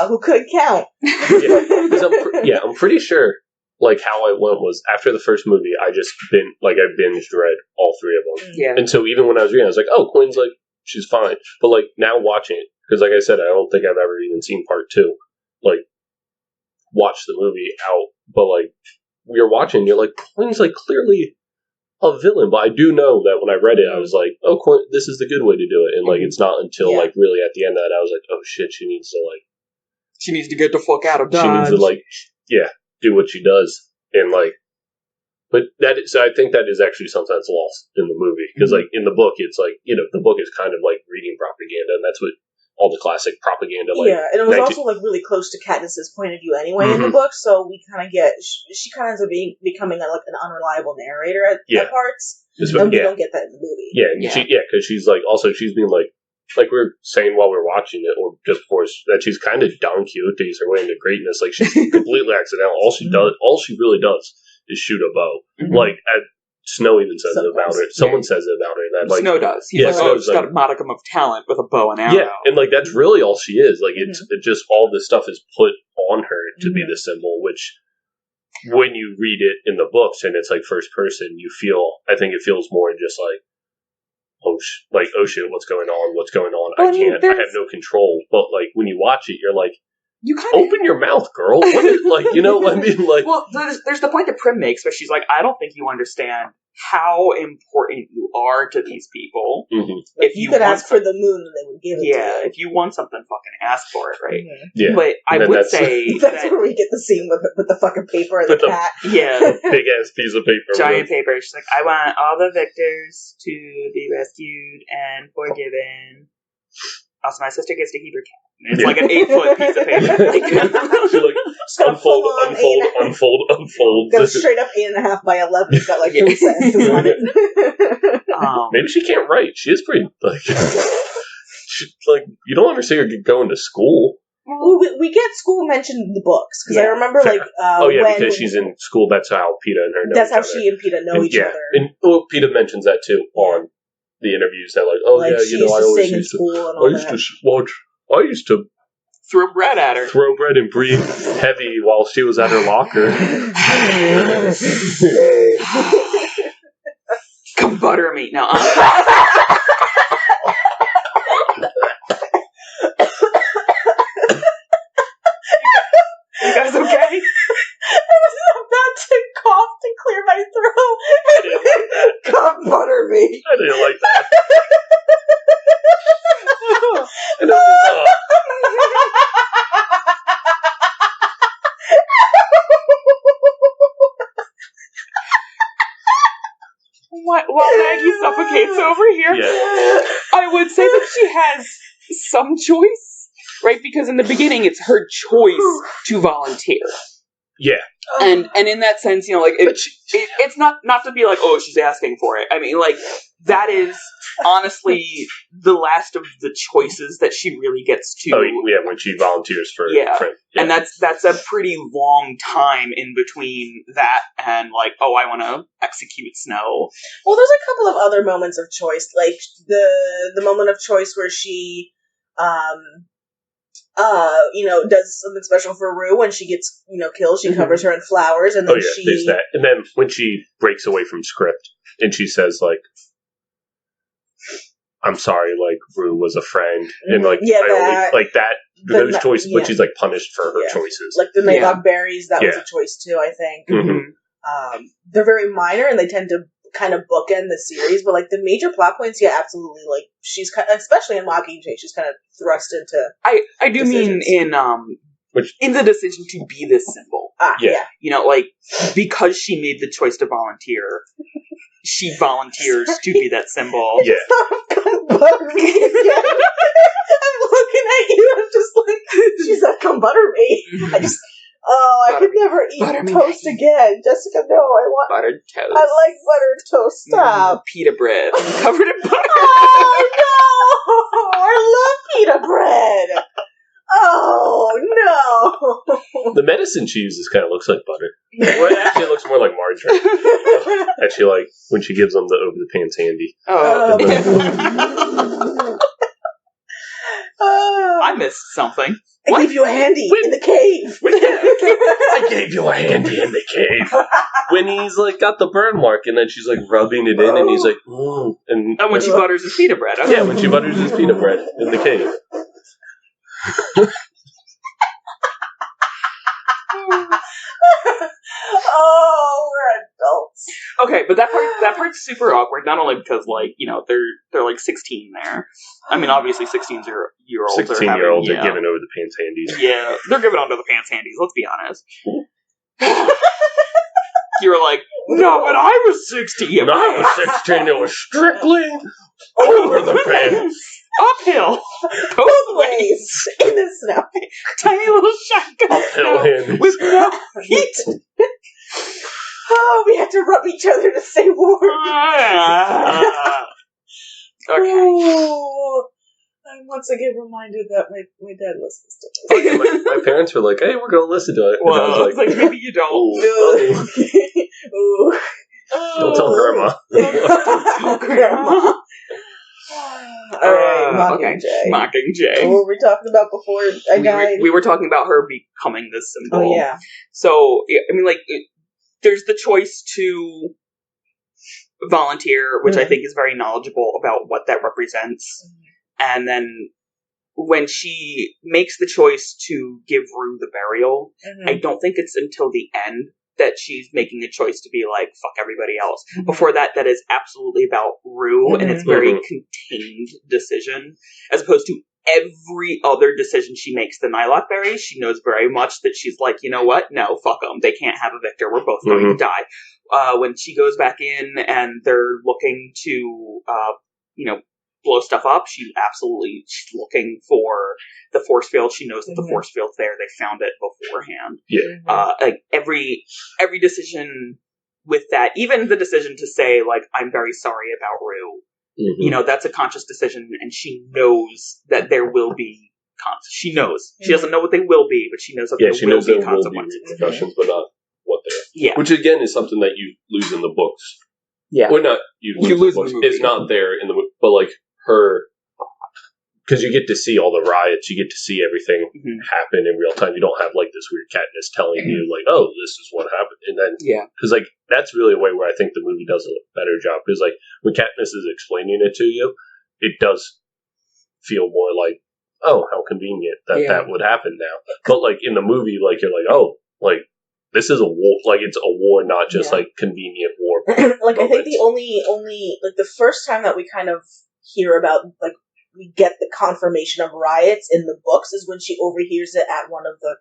who couldn't count. I'm pretty sure. Like, how I went was, after the first movie, I binged read all 3 of them. Yeah. And so even when I was reading, I was like, oh, Quinn's, like, she's fine. But, like, now watching it, because, like I said, I don't think I've ever even seen part 2. Like, watch the movie out. But, like, we were watching, you're like, Quinn's, like, clearly a villain. But I do know that when I read it, I was like, oh, Quinn, this is the good way to do it. And, like, it's not until, like, really at the end of that, I was like, oh, shit, she needs to get the fuck out of Dodge. She needs to, like, do what she does, and like, but so I think that is actually sometimes lost in the movie, because like in the book, it's like, the book is kind of like reading propaganda, and that's what all the classic propaganda. Like, and it was also like really close to Katniss's point of view anyway in the book, so we kind of get she kind of ends up becoming like an unreliable narrator at parts, and we don't get that in the movie. Because she's like she's being like we were saying while we were watching it, or just before, that she's kind of Don Quixote's her way into greatness. Like, she's completely accidental. All she really does is shoot a bow. Like, Snow even says it about her. Someone says it about her. That, like, Snow does. He's she's got a modicum of talent with a bow and arrow. Yeah, and like that's really all she is. Like, it just all this stuff is put on her to be the symbol, which when you read it in the books and it's like first person, I think it feels more just like, oh shit, what's going on? I have no control. But like when you watch it, you're like, you kind of open your mouth, girl. What is, like, you know what I mean? Like, well, there's the point that Prim makes where she's like, I don't think you understand how important you are to these people. If you could ask for the moon, and they would give it to you. Yeah, if you want something, fucking ask for it, right? Yeah. But I would say that's where we get the scene with the fucking paper and the cat. Yeah, big ass piece of paper, giant paper. She's like, I want all the victors to be rescued and forgiven. Also, my sister gets to keep her cat. And it's like an 8-foot piece of paper. She unfold. Goes straight up 8.5 by 11. It's got like 3 sentences on it. Maybe she can't write. She is pretty like. You don't understand her going to school. Well, we get school mentioned in the books, because I remember because she's in school. That's how Peeta and her know. That's how she and Peeta know each other. And Peeta mentions that too on the interviews. That I always used to watch. I used to Throw bread at her. Throw bread and breathe heavy while she was at her locker. Come butter me. No. You guys okay? I was about to cough to clear my throat. Come butter me. I didn't like that. While Maggie suffocates over here, I would say that she has some choice, right? Because in the beginning, it's her choice to volunteer. Yeah. And in that sense, you know, like, it's not to be like, oh, she's asking for it. I mean, like, that is honestly the last of the choices that she really gets to. Oh, yeah, when she volunteers for a friend. Yeah. And that's a pretty long time in between that and, like, oh, I want to execute Snow. Well, there's a couple of other moments of choice, like the moment of choice where she, does something special for Rue when she gets, killed. She covers her in flowers, and then there's that. And then when she breaks away from script, and she says, like, I'm sorry, like, Rue was a friend, and, like, those choices, but she's, like, punished for her choices. Like, the Maylock berries, that was a choice, too, I think. Mm-hmm. They're very minor, and they tend to kind of bookend the series, but, like, the major plot points, absolutely, like, she's kind of, especially in Mockingjay, she's kind of thrust into I do decisions. Mean in the decision to be this symbol. Yeah. You know, like, because she made the choice to volunteer, she volunteers to be that symbol. Yeah. Come butter me again. I'm looking at you, I'm just like, she said, come butter me. I could never eat toast again. Jessica, no, I want buttered toast. I like buttered toast. Stop. Pita bread covered in butter. Oh no! I love pita bread. Oh no! The medicine she uses kind of looks like butter. Well, it actually looks more like margarine. Actually, like when she gives them the over the pants handy. I missed something. I gave you a handy in the cave. I gave you a handy in the cave. When he's like got the burn mark, and then she's like rubbing it in, and he's like, and when she butters his pita bread. Yeah, when she butters his pita bread in the cave. Oh, we're adults. Okay, but that part's super awkward. Not only because, like, they're like 16 there. I mean, obviously 16-year-olds are giving over the pants handies. Yeah, they're giving under the pants handies. Let's be honest. You were like, no, but I was 16. When I was 16, it was strictly over the pants. Uphill. Both ways. In the snow. Tiny little shotgun with no heat. Oh, we had to rub each other to stay warm. Okay. Oh, I'm once again reminded that my dad listens to this. My parents were like, hey, we're going to listen to it. Well, I was like, maybe you don't. Ooh. Don't tell Grandma. Don't tell Grandma. Alright, Mockingjay. What were we talking about before I died? We were talking about her becoming this symbol. Oh, yeah. So, I mean, like, there's the choice to volunteer, which I think is very knowledgeable about what that represents. And then when she makes the choice to give Rue the burial, I don't think it's until the end that she's making the choice to be like, fuck everybody else. Before that is absolutely about Rue, and it's very contained decision, as opposed to every other decision she makes. The Nylock berries, she knows very much that she's like, you know what? No, fuck them. They can't have a victor. We're both going to die. When she goes back in and they're looking to, blow stuff up, she's looking for the force field. She knows that the force field's there. They found it beforehand. Yeah. Like every decision with that, even the decision to say, like, I'm very sorry about Rue, that's a conscious decision, and she knows that there will be she knows. She doesn't know what they will be, but she knows that there will be consequences. Repercussions, but not what they are. Yeah. Which, again, is something that you lose in the books. Yeah. Well, not you lose in the books. It's not there in the book, but, like, her because you get to see all the riots, you get to see everything happen in real time. You don't have like this weird Katniss telling you like, "Oh, this is what happened," and then because like that's really a way where I think the movie does a better job. Because like when Katniss is explaining it to you, it does feel more like, "Oh, how convenient that would happen now." But like in the movie, like you're like, "Oh, like this is a war. Like it's a war, not just like convenient war." Like I think the only like the first time that we kind of hear about like. We get the confirmation of riots in the books is when she overhears it at one of the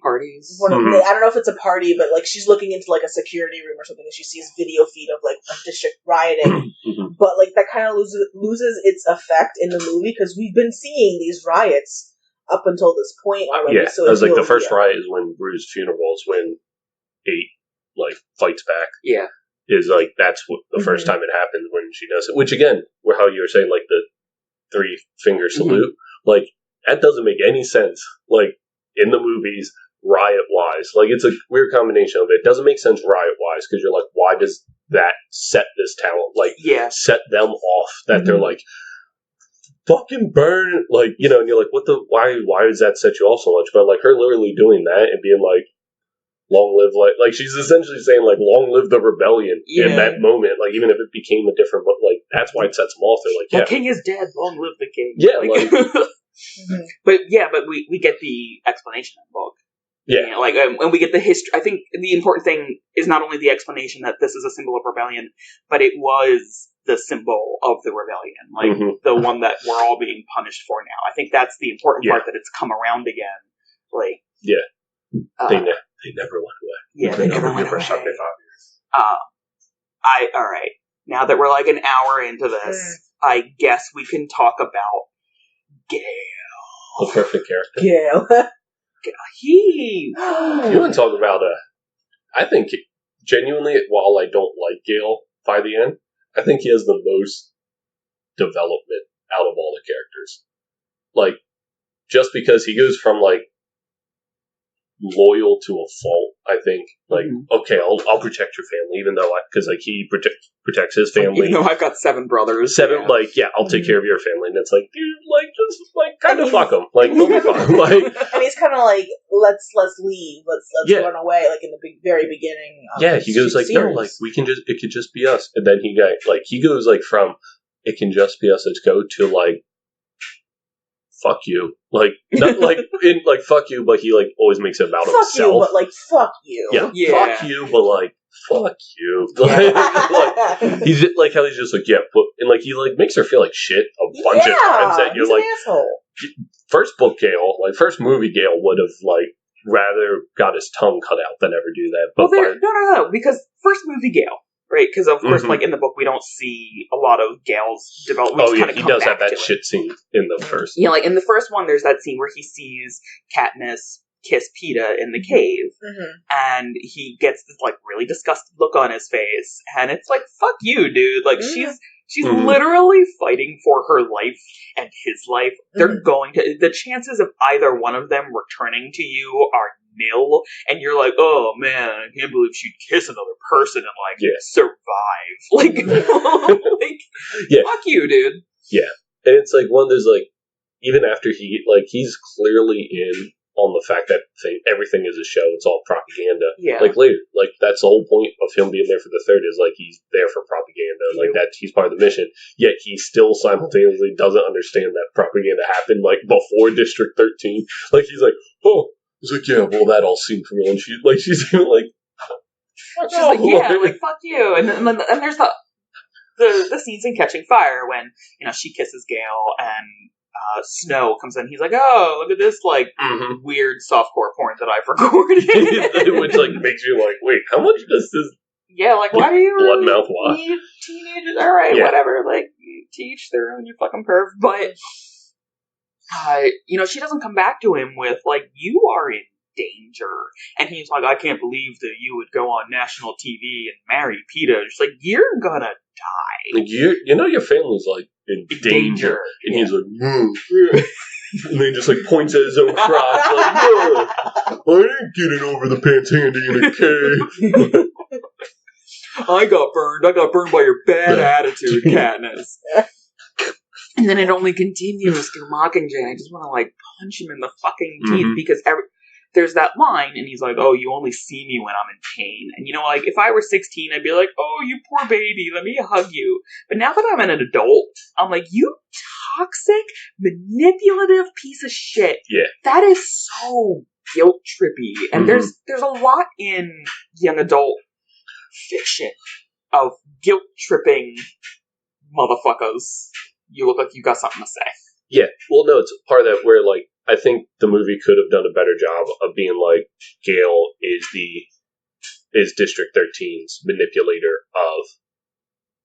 parties. I don't know if it's a party, but like she's looking into like a security room or something, and she sees video feed of like a district rioting. But like that kind of loses its effect in the movie because we've been seeing these riots up until this point already. Yeah, so it's like the first riot is when Rue's funeral is when 8 like fights back. Yeah, is like that's what the first time it happens when she does it. Which again, how you were saying like the 3-finger salute, like that doesn't make any sense. Like in the movies, riot wise, like it's a weird combination of it. It doesn't make sense riot wise because you're like, why does that set this town like set them off that they're like fucking burn, like you know, and you're like, what the why does that set you off so much? But like her literally doing that and being like, long live, like she's essentially saying like long live the rebellion in that moment, like even if it became a different, like that's why it sets them off. They're like, the king is dead, long live the king. But we get the explanation in the book. And we get the history. I think the important thing is not only the explanation that this is a symbol of rebellion, but it was the symbol of the rebellion, like the one that we're all being punished for now. I think that's the important part, that it's come around again. Like they never went away. Yeah, they never went away. All right. Now that we're like an hour into this, I guess we can talk about Gale. The perfect character. Gale. You want to talk about I think genuinely, while I don't like Gale by the end, I think he has the most development out of all the characters. Like, just because he goes from like loyal to a fault, I think. Like, okay, I'll protect your family, even though because like he protects his family. Even though I've got 7 brothers, I'll take care of your family, and it's like, dude, like just like kind of fuck them, like they'll be fine. Like, and he's kind of like, let's leave, let's run away, like in the very beginning. He goes like, no, like it could just be us, and then he goes like from it can just be us, let's go to like, fuck you. Like, not like, in, like, fuck you, but he, like, always makes it about himself. Fuck you, but, like, fuck you. Yeah, fuck you, but, like, fuck you. Like, he's just, like, how he's just like, but, and, like, he, like, makes her feel like shit a bunch of times that you're like, an asshole. First book Gale, like, first movie Gale would have, like, rather got his tongue cut out than ever do that. But no, because first movie Gale, right? Because of course, like in the book, we don't see a lot of Gale's development. Oh yeah, he does have that shit scene in the first. Yeah, like in the first one, there's that scene where he sees Katniss kiss Peeta in the cave, and he gets this like really disgusted look on his face, and it's like, "Fuck you, dude!" Like she's literally fighting for her life and his life. They're going to the chances of either one of them returning to you are nil, and you're like, oh man, I can't believe she'd kiss another person and like survive. Like, fuck you, dude. Yeah, and it's like one of those like, even after he's clearly in on the fact that everything is a show, it's all propaganda. Yeah, like later, like that's the whole point of him being there for the third is like he's there for propaganda, like that he's part of the mission. Yet he still simultaneously doesn't understand that propaganda happened like before District 13. Like he's like, oh. He's like, yeah, well, that all seemed real, and she's like, she's like, fuck you, and then there's the scenes in Catching Fire when she kisses Gale and Snow comes in. He's like, oh, look at this like weird softcore porn that I've recorded, which like makes you like, wait, how much does this? Yeah, like why do you blood mouth watch? Need teenagers? All right, whatever. Like you teach their own, you fucking perv, but. She doesn't come back to him with, like, you are in danger. And he's like, I can't believe that you would go on national TV and marry Peeta. She's like, you're gonna die. Like, your family's, like, in danger. And he's like, and then he just, like, points at his own crotch, like, no, I ain't getting over the pants handy in a cave. I got burned by your bad attitude, Katniss. And then it only continues through Mockingjay. I just want to, like, punch him in the fucking teeth because there's that line, and he's like, oh, you only see me when I'm in pain. And, you know, like, if I were 16, I'd be like, oh, you poor baby, let me hug you. But now that I'm an adult, I'm like, you toxic, manipulative piece of shit. Yeah. That is so guilt-trippy. And there's a lot in young adult fiction of guilt-tripping motherfuckers. You look like you got something to say. Yeah, well, no, it's part of that where, like, I think the movie could have done a better job of being like, Gale is District 13's manipulator of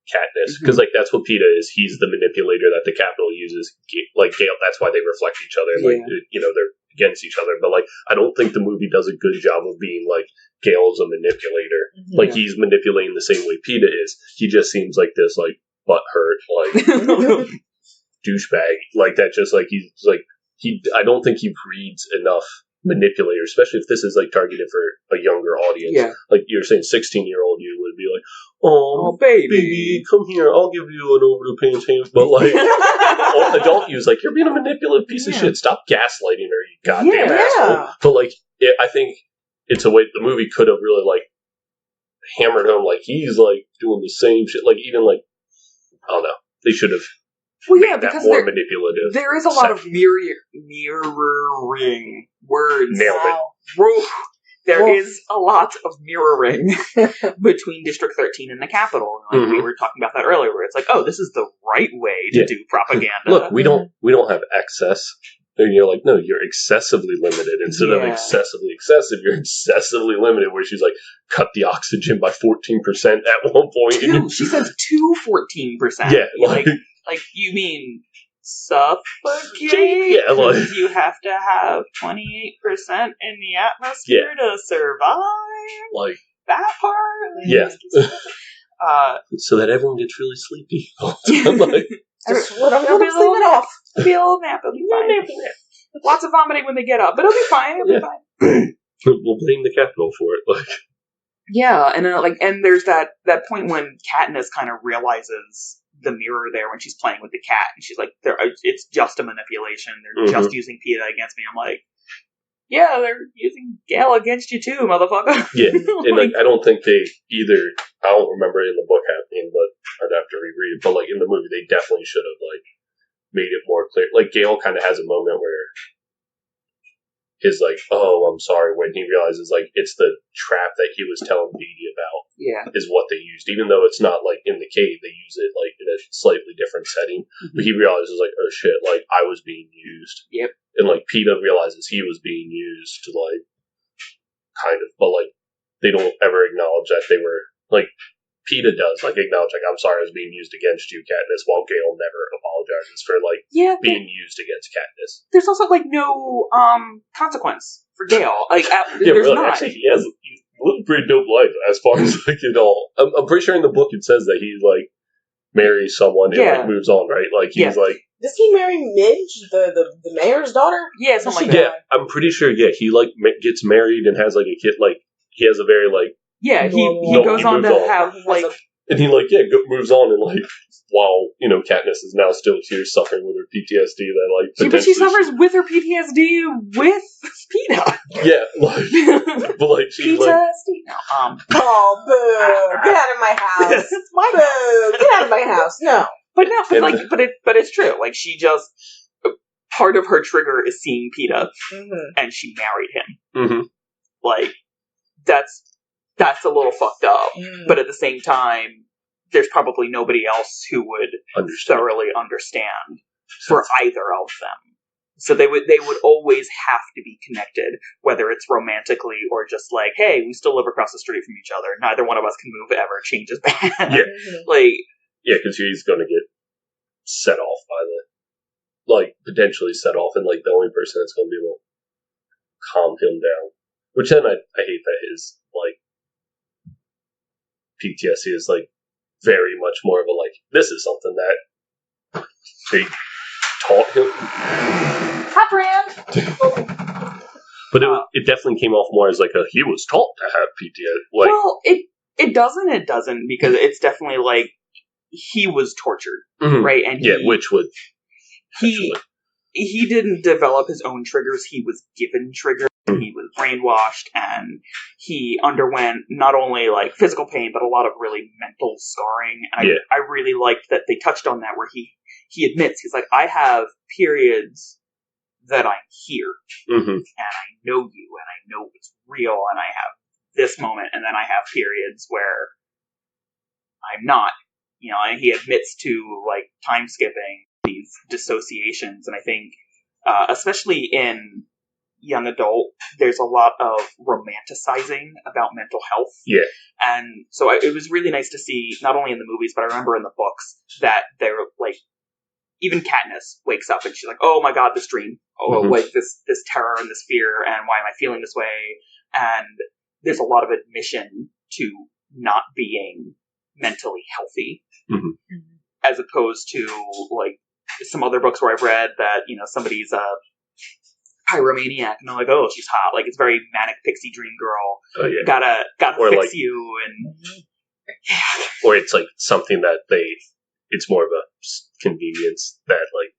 Katniss. Because, like, that's what PETA is. He's the manipulator that the Capitol uses. Like, Gale, that's why they reflect each other. Like, you know, they're against each other. But, like, I don't think the movie does a good job of being, like, Gale's a manipulator. Like, he's manipulating the same way PETA is. He just seems like this, like, butthurt, like, douchebag. Like, that just, like, he's, like, I don't think he breeds enough manipulators, especially if this is, like, targeted for a younger audience. Yeah. Like, you're saying 16-year-old you would be like, oh baby, come here, I'll give you an over-the-pants hand. But, like, adult you's like, you're being a manipulative piece of shit. Stop gaslighting her, you goddamn asshole. But, like, I think it's a way the movie could have really, like, hammered home, like, he's, like, doing the same shit. Like, even, like, I don't know. They should have made that more manipulative. There is a lot of mirroring words. Nailed it. There is a lot of mirroring between District 13 and the Capitol. Like we were talking about that earlier, where it's like, oh, this is the right way to do propaganda. Look, we don't have excess. And you're like, no, you're excessively limited. Instead of excessively excessive, you're excessively limited, where she's like, cut the oxygen by 14% at one point. She says 14%. Yeah. Like, you mean suffocate? Yeah, like, you have to have 28% in the atmosphere to survive? Like, that part? Yeah. So that everyone gets really sleepy. Like, just let them go to sleep it off. Be a little nap, it'll be fine. Lots of vomiting when they get up, but it'll be fine. It'll be fine. We'll blame the Capitol for it. Like, yeah, and and there's that point when Katniss kind of realizes the mirror there when she's playing with the cat, and she's like, "It's just a manipulation. They're just using PETA against me." I'm like, "Yeah, they're using Gale against you too, motherfucker." Yeah, and like, I don't think they either. I don't remember it in the book happening, but I'd have to reread it. But like in the movie, they definitely should have like made it more clear. Like, Gale kind of has a moment where his like, oh, I'm sorry, when he realizes like it's the trap that he was telling Beatty about is what they used. Even though it's not like in the cave, they use it like in a slightly different setting. But he realizes like, oh shit, like I was being used. Yep. And like PETA realizes he was being used to like kind of, but like they don't ever acknowledge that they were like, PETA does like acknowledge like, I'm sorry I was being used against you, Katniss, while Gale never apologizes for like being used against Katniss. There's also like no consequence for Gale. Like there's really, not. Actually, he has a pretty dope life as far as like it all. I'm pretty sure in the book it says that he like marries someone and like moves on, right? Like he's like. Does he marry Midge, the mayor's daughter? Yeah, something like that. Yeah, I'm pretty sure. Yeah, he like gets married and has like a kid. Like he has a very like. Yeah, he goes on to have, like... And he, like, moves on, and, like, while, you know, Katniss is now still here suffering with her PTSD, that, like, but she suffers with her PTSD with PETA. Yeah, like, but, like, she's, PTSD? like... No, oh, boo! Get out of my house! It's my boo! Get out of my house! No. But it's true. Like, she just... Part of her trigger is seeing PETA, and she married him. Like, that's a little fucked up. But at the same time, there's probably nobody else who would thoroughly understand for either of them. So they would always have to be connected, whether it's romantically or just like, hey, we still live across the street from each other. Neither one of us can move ever. Change is bad. Yeah. Like, yeah, because he's going to get set off by potentially set off, and like the only person that's going to be able to calm him down. Which then I hate that his like PTSD is like very much more of a like, this is something that they taught him. Hot brand. But it definitely came off more as like he was taught to have PTSD. Like, well, it doesn't because it's definitely like he was tortured, right? And which would he didn't develop his own triggers. He was given triggers. He was brainwashed, and he underwent not only like physical pain, but a lot of really mental scarring. And I really liked that they touched on that, where he admits, he's like, I have periods that I'm here, and I know you, and I know it's real, and I have this moment, and then I have periods where I'm not, and he admits to, like, time skipping these dissociations, and I think, especially in young adult, there's a lot of romanticizing about mental health. Yeah. And so it was really nice to see, not only in the movies, but I remember in the books, that they're, like, even Katniss wakes up and she's like, oh my god, this dream. Oh, like this terror and this fear, and why am I feeling this way? And there's a lot of admission to not being mentally healthy. As opposed to, like, some other books where I've read that, somebody's a pyromaniac, and they're like, oh, she's hot. Like, it's very manic pixie dream girl. Oh, yeah. Gotta or fix, like, you, and... Or it's, like, something that it's more of a convenience that, like,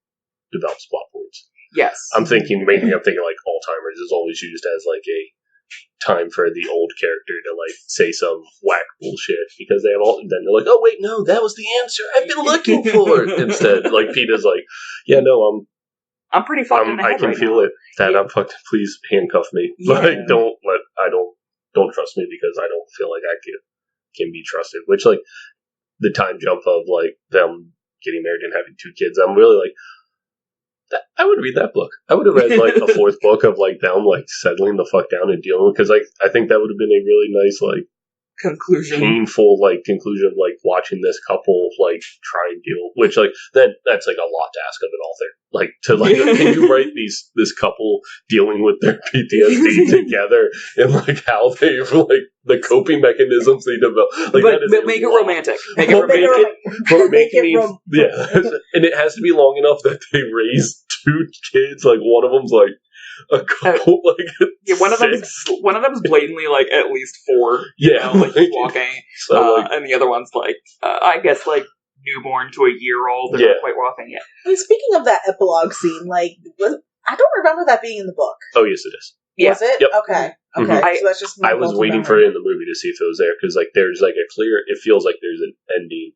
develops plot points. Yes. I'm thinking, like, Alzheimer's is always used as, like, a time for the old character to, like, say some whack bullshit, because they have then they're like, oh, wait, no, that was the answer I've been looking for. Instead, like, Peeta's like, yeah, no, I'm pretty fucked in the head I can right feel now. it. That I'm fucked. Please handcuff me. Yeah. Like, don't trust me, because I don't feel like I can be trusted. Which, like, the time jump of, like, them getting married and having 2 kids, I'm really like, I would read that book. I would have read, like, a 4th book of, like, them, like, settling the fuck down and dealing with, because, like, I think that would have been a really nice, like, painful, like, conclusion of, like, watching this couple, like, try and deal, which, like, that's, like, a lot to ask of an author. Like, to, like, can you write this couple dealing with their PTSD together, and, like, how they, like, the coping mechanisms they develop. Like, but make it romantic. Make it yeah. And it has to be long enough that they raise 2 kids, like, one of them's, like, a couple, like, one of them's blatantly, like, at least 4. Yeah, like, walking. So, and the other one's, like, I guess, like, newborn to a year-old. They're not quite walking yet. I mean, speaking of that epilogue scene, like, I don't remember that being in the book. Oh, yes, it is. Yeah. Was it? Yep. Okay. So that's just I was waiting for it in the movie to see if it was there, because, like, there's, like, it feels like there's an ending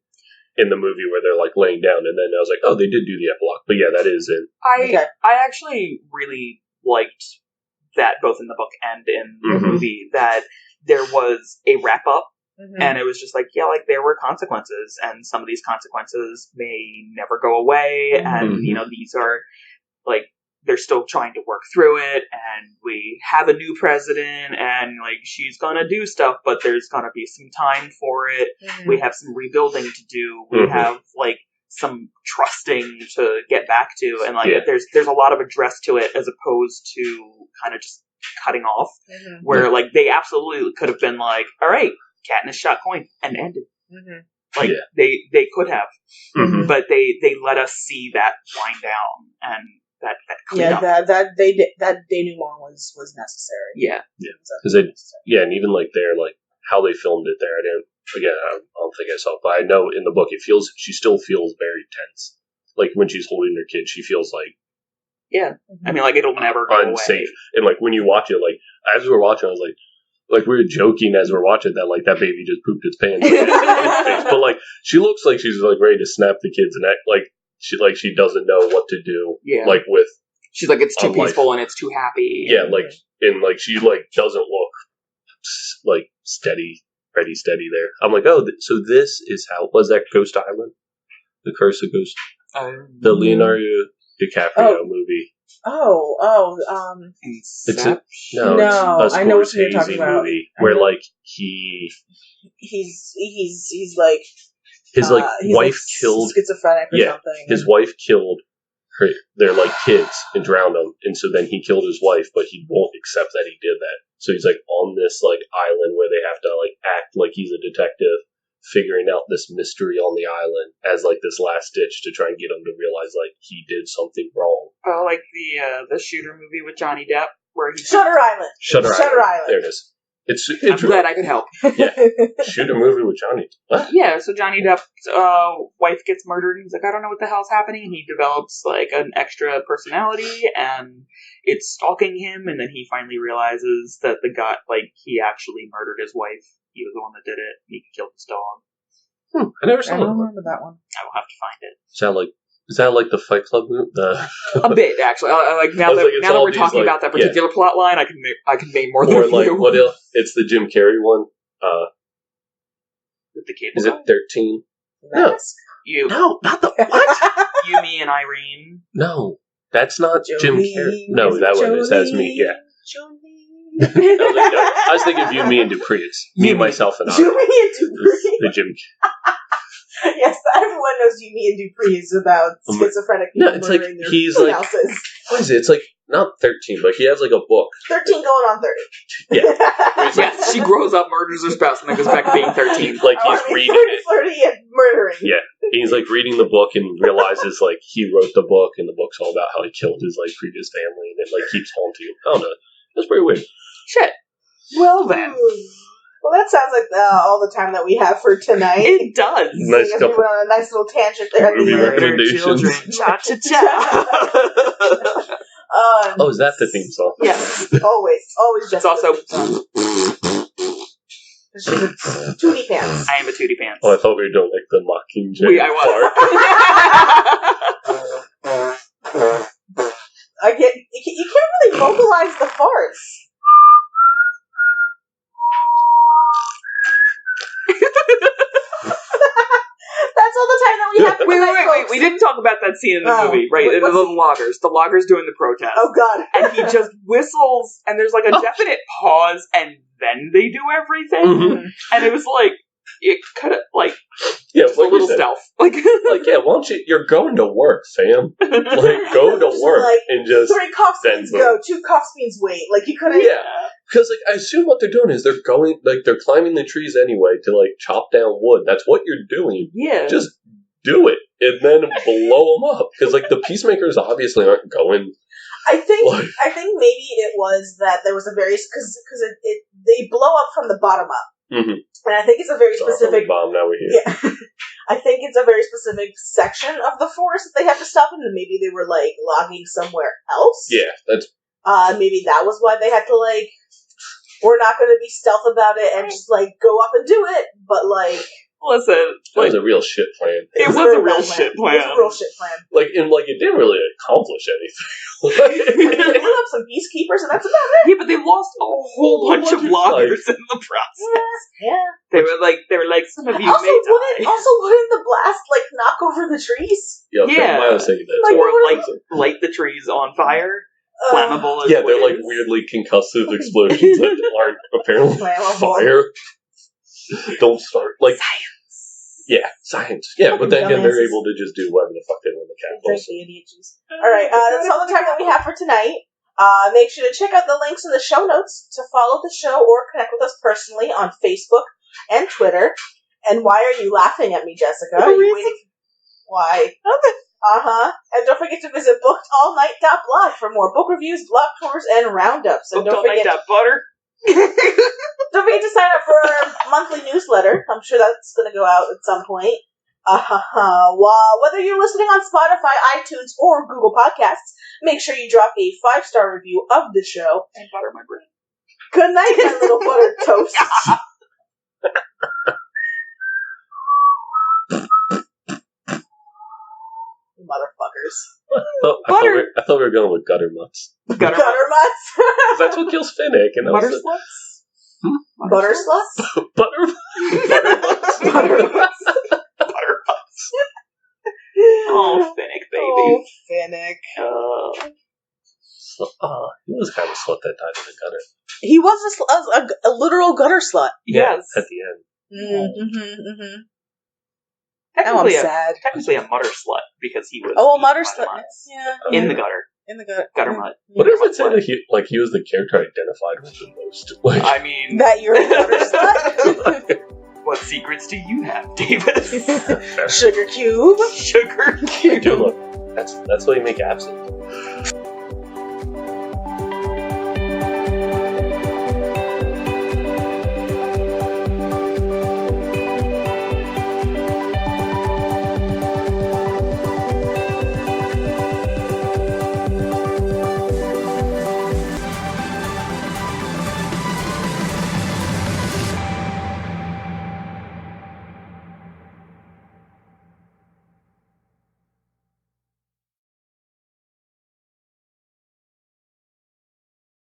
in the movie where they're, like, laying down, and then I was like, oh, they did do the epilogue. But yeah, that is it. I actually really liked that, both in the book and in the movie, that there was a wrap-up, and it was just like, yeah, like, there were consequences, and some of these consequences may never go away, and, these are, like, they're still trying to work through it, and we have a new president, and, like, she's gonna do stuff, but there's gonna be some time for it. We have some rebuilding to do. We have, like, some trusting to get back to, and, like, there's a lot of address to it, as opposed to kind of just cutting off, where, like, they absolutely could have been like, all right, Katniss shot coin, and ended. Like, they could have, but they let us see that wind down, and that cleanup. that denouement was necessary. Yeah. Because and even, like, they're, like, how they filmed it there, I don't think I saw it, but I know in the book she still feels very tense. Like, when she's holding her kid, she feels like, I mean, like, it'll never go unsafe. away. And, like, when you watch it, like, as we were watching, I was like, we were joking as we were watching that, like, that baby just pooped its pants. But, like, she looks like she's, like, ready to snap the kid's neck. Like, she doesn't know what to do. Yeah. Like, with... She's like, it's too peaceful and it's too happy. Yeah, like, and, like, she, like, doesn't look, like, steady there. I'm like, oh, so this is how... Was that Ghost Island? The Curse of Ghost... the Leonardo DiCaprio movie. Inception? No, I know what you're talking about. Movie where, like, he's like... His, like, wife killed... schizophrenic or something. His wife killed their, like, kids and drowned them, and so then he killed his wife, but he won't accept that he did that. So he's, like, on this, like, island where they have to, like, act like he's a detective, figuring out this mystery on the island as, like, this last ditch to try and get him to realize, like, he did something wrong. Oh, like the Shooter movie with Johnny Depp, where he... Shutter Island. Shutter Island. There it is. I'm glad I could help. Shoot a movie with Johnny. What? Yeah, so Johnny Depp's wife gets murdered, and he's like, I don't know what the hell's happening, and he develops, like, an extra personality, and it's stalking him, and then he finally realizes that he actually murdered his wife. He was the one that did it. He killed his dog. I never saw I don't remember that one. I will have to find it. Is that like the Fight Club movie? A bit, actually. Now that we're talking about that particular plot line, I can name more than you. What else? It's the Jim Carrey one. With the cable is it 13? No. No, not the what? You, Me, and Irene. No, that's not Jolene, Jim Carrey. No, that one is that's me. Yeah. Jolene. I was thinking of You, Me, and Dupree. It's Me, Myself, and I. You, Me, and Dupree. The Jim. Yes, everyone knows You, Me, and Dupree is about schizophrenic people murdering their spouses. What is it? It's like, not 13, but he has like a book. 13 going on 30. Yeah. Yes, she grows up, murders her spouse, and then goes back to being 13. Like he's reading it. Flirty and murdering. Yeah. He's like reading the book and realizes like he wrote the book and the book's all about how he killed his like previous family and it like keeps haunting him. I don't know. That's pretty weird. Shit. Well then. Well, that sounds like all the time that we have for tonight. It does. Nice We went on a nice little tangent there at movie the end. recommendations. Cha-cha-cha. Is that the theme song? Yes, always just. It's also. She's a tootie pants. I am a tootie pants. Oh, I thought we were doing like the Mockingjay I was. You can't really vocalize the farts. That's all the time that we have. Wait. We didn't talk about that scene in the movie, right? The loggers. The loggers doing the protest. Oh, God. And he just whistles, and there's like a definite pause, and then they do everything. Mm-hmm. And it was like, it could have, like, a little stealth. Like, why don't you're going to work, fam. Like, go to work and just... 3 cough speeds go, 2 cough speeds wait. Like, you couldn't... Yeah. Because, like, I assume what they're doing is they're climbing the trees anyway to, like, chop down wood. That's what you're doing. Yeah. Just do it. And then blow them up. Because, like, the peacemakers obviously aren't going... I think maybe it was that there was a very... Because they blow up from the bottom up. Mm-hmm. And I think it's a very specific... bomb, now we're here. Yeah. I think it's a very specific section of the forest that they have to stop in, and maybe they were, like, logging somewhere else. Yeah, that's... maybe that was why they had to, like... We're not going to be stealth about it and just, like, go up and do it, but, like... Listen, that was a real shit plan. It was a real shit plan. It was a real shit plan. Like, it didn't really accomplish anything. They blew up some beekeepers, and that's about it. Yeah, but they lost a whole bunch of loggers in the process. Yeah. They were like, some of you also, may die. wouldn't the blast, like, knock over the trees? I was thinking that. Like, or, light the trees on fire. Flammable as they're, like, weirdly concussive explosions that aren't apparently fire. Don't start. Like, science. Yeah, science. Yeah, but then again, they're able to just do whatever the fuck they want in the Capitol. Alright, that's all the time that we have for tonight. Make sure to check out the links in the show notes to follow the show or connect with us personally on Facebook and Twitter. And why are you laughing at me, Jessica? Are you waiting? Why? And don't forget to visit bookedallnight.blog for more book reviews, blog tours, and roundups. And don't forget butter. Don't forget to sign up for our monthly newsletter. I'm sure that's going to go out at some point. Whether you're listening on Spotify, iTunes, or Google Podcasts, make sure you drop a 5-star review of the show. And butter my brain. Good night, my little buttered toast. Motherfuckers. I thought we were going with gutter mutts. Gutter mutts? That's what kills Finnick. And butter sluts? Butter sluts? Butter mutts. Butter mutts. Butter mutts. Oh, Finnick, baby. Oh, Finnick. He was kind of a slut that died in the gutter. He was a literal gutter slut. Yes. At the end. Technically, sad. Technically a mutter slut, because he was... Oh, a mutter slut. Yeah. In the gutter. In the gutter. Gutter mutt. What does it say that he was the character identified with the most? Like, I mean... That you're a gutter slut? What secrets do you have, Davis? Sugar cube. Sugar cube. Dude, look, that's why you make absinthe.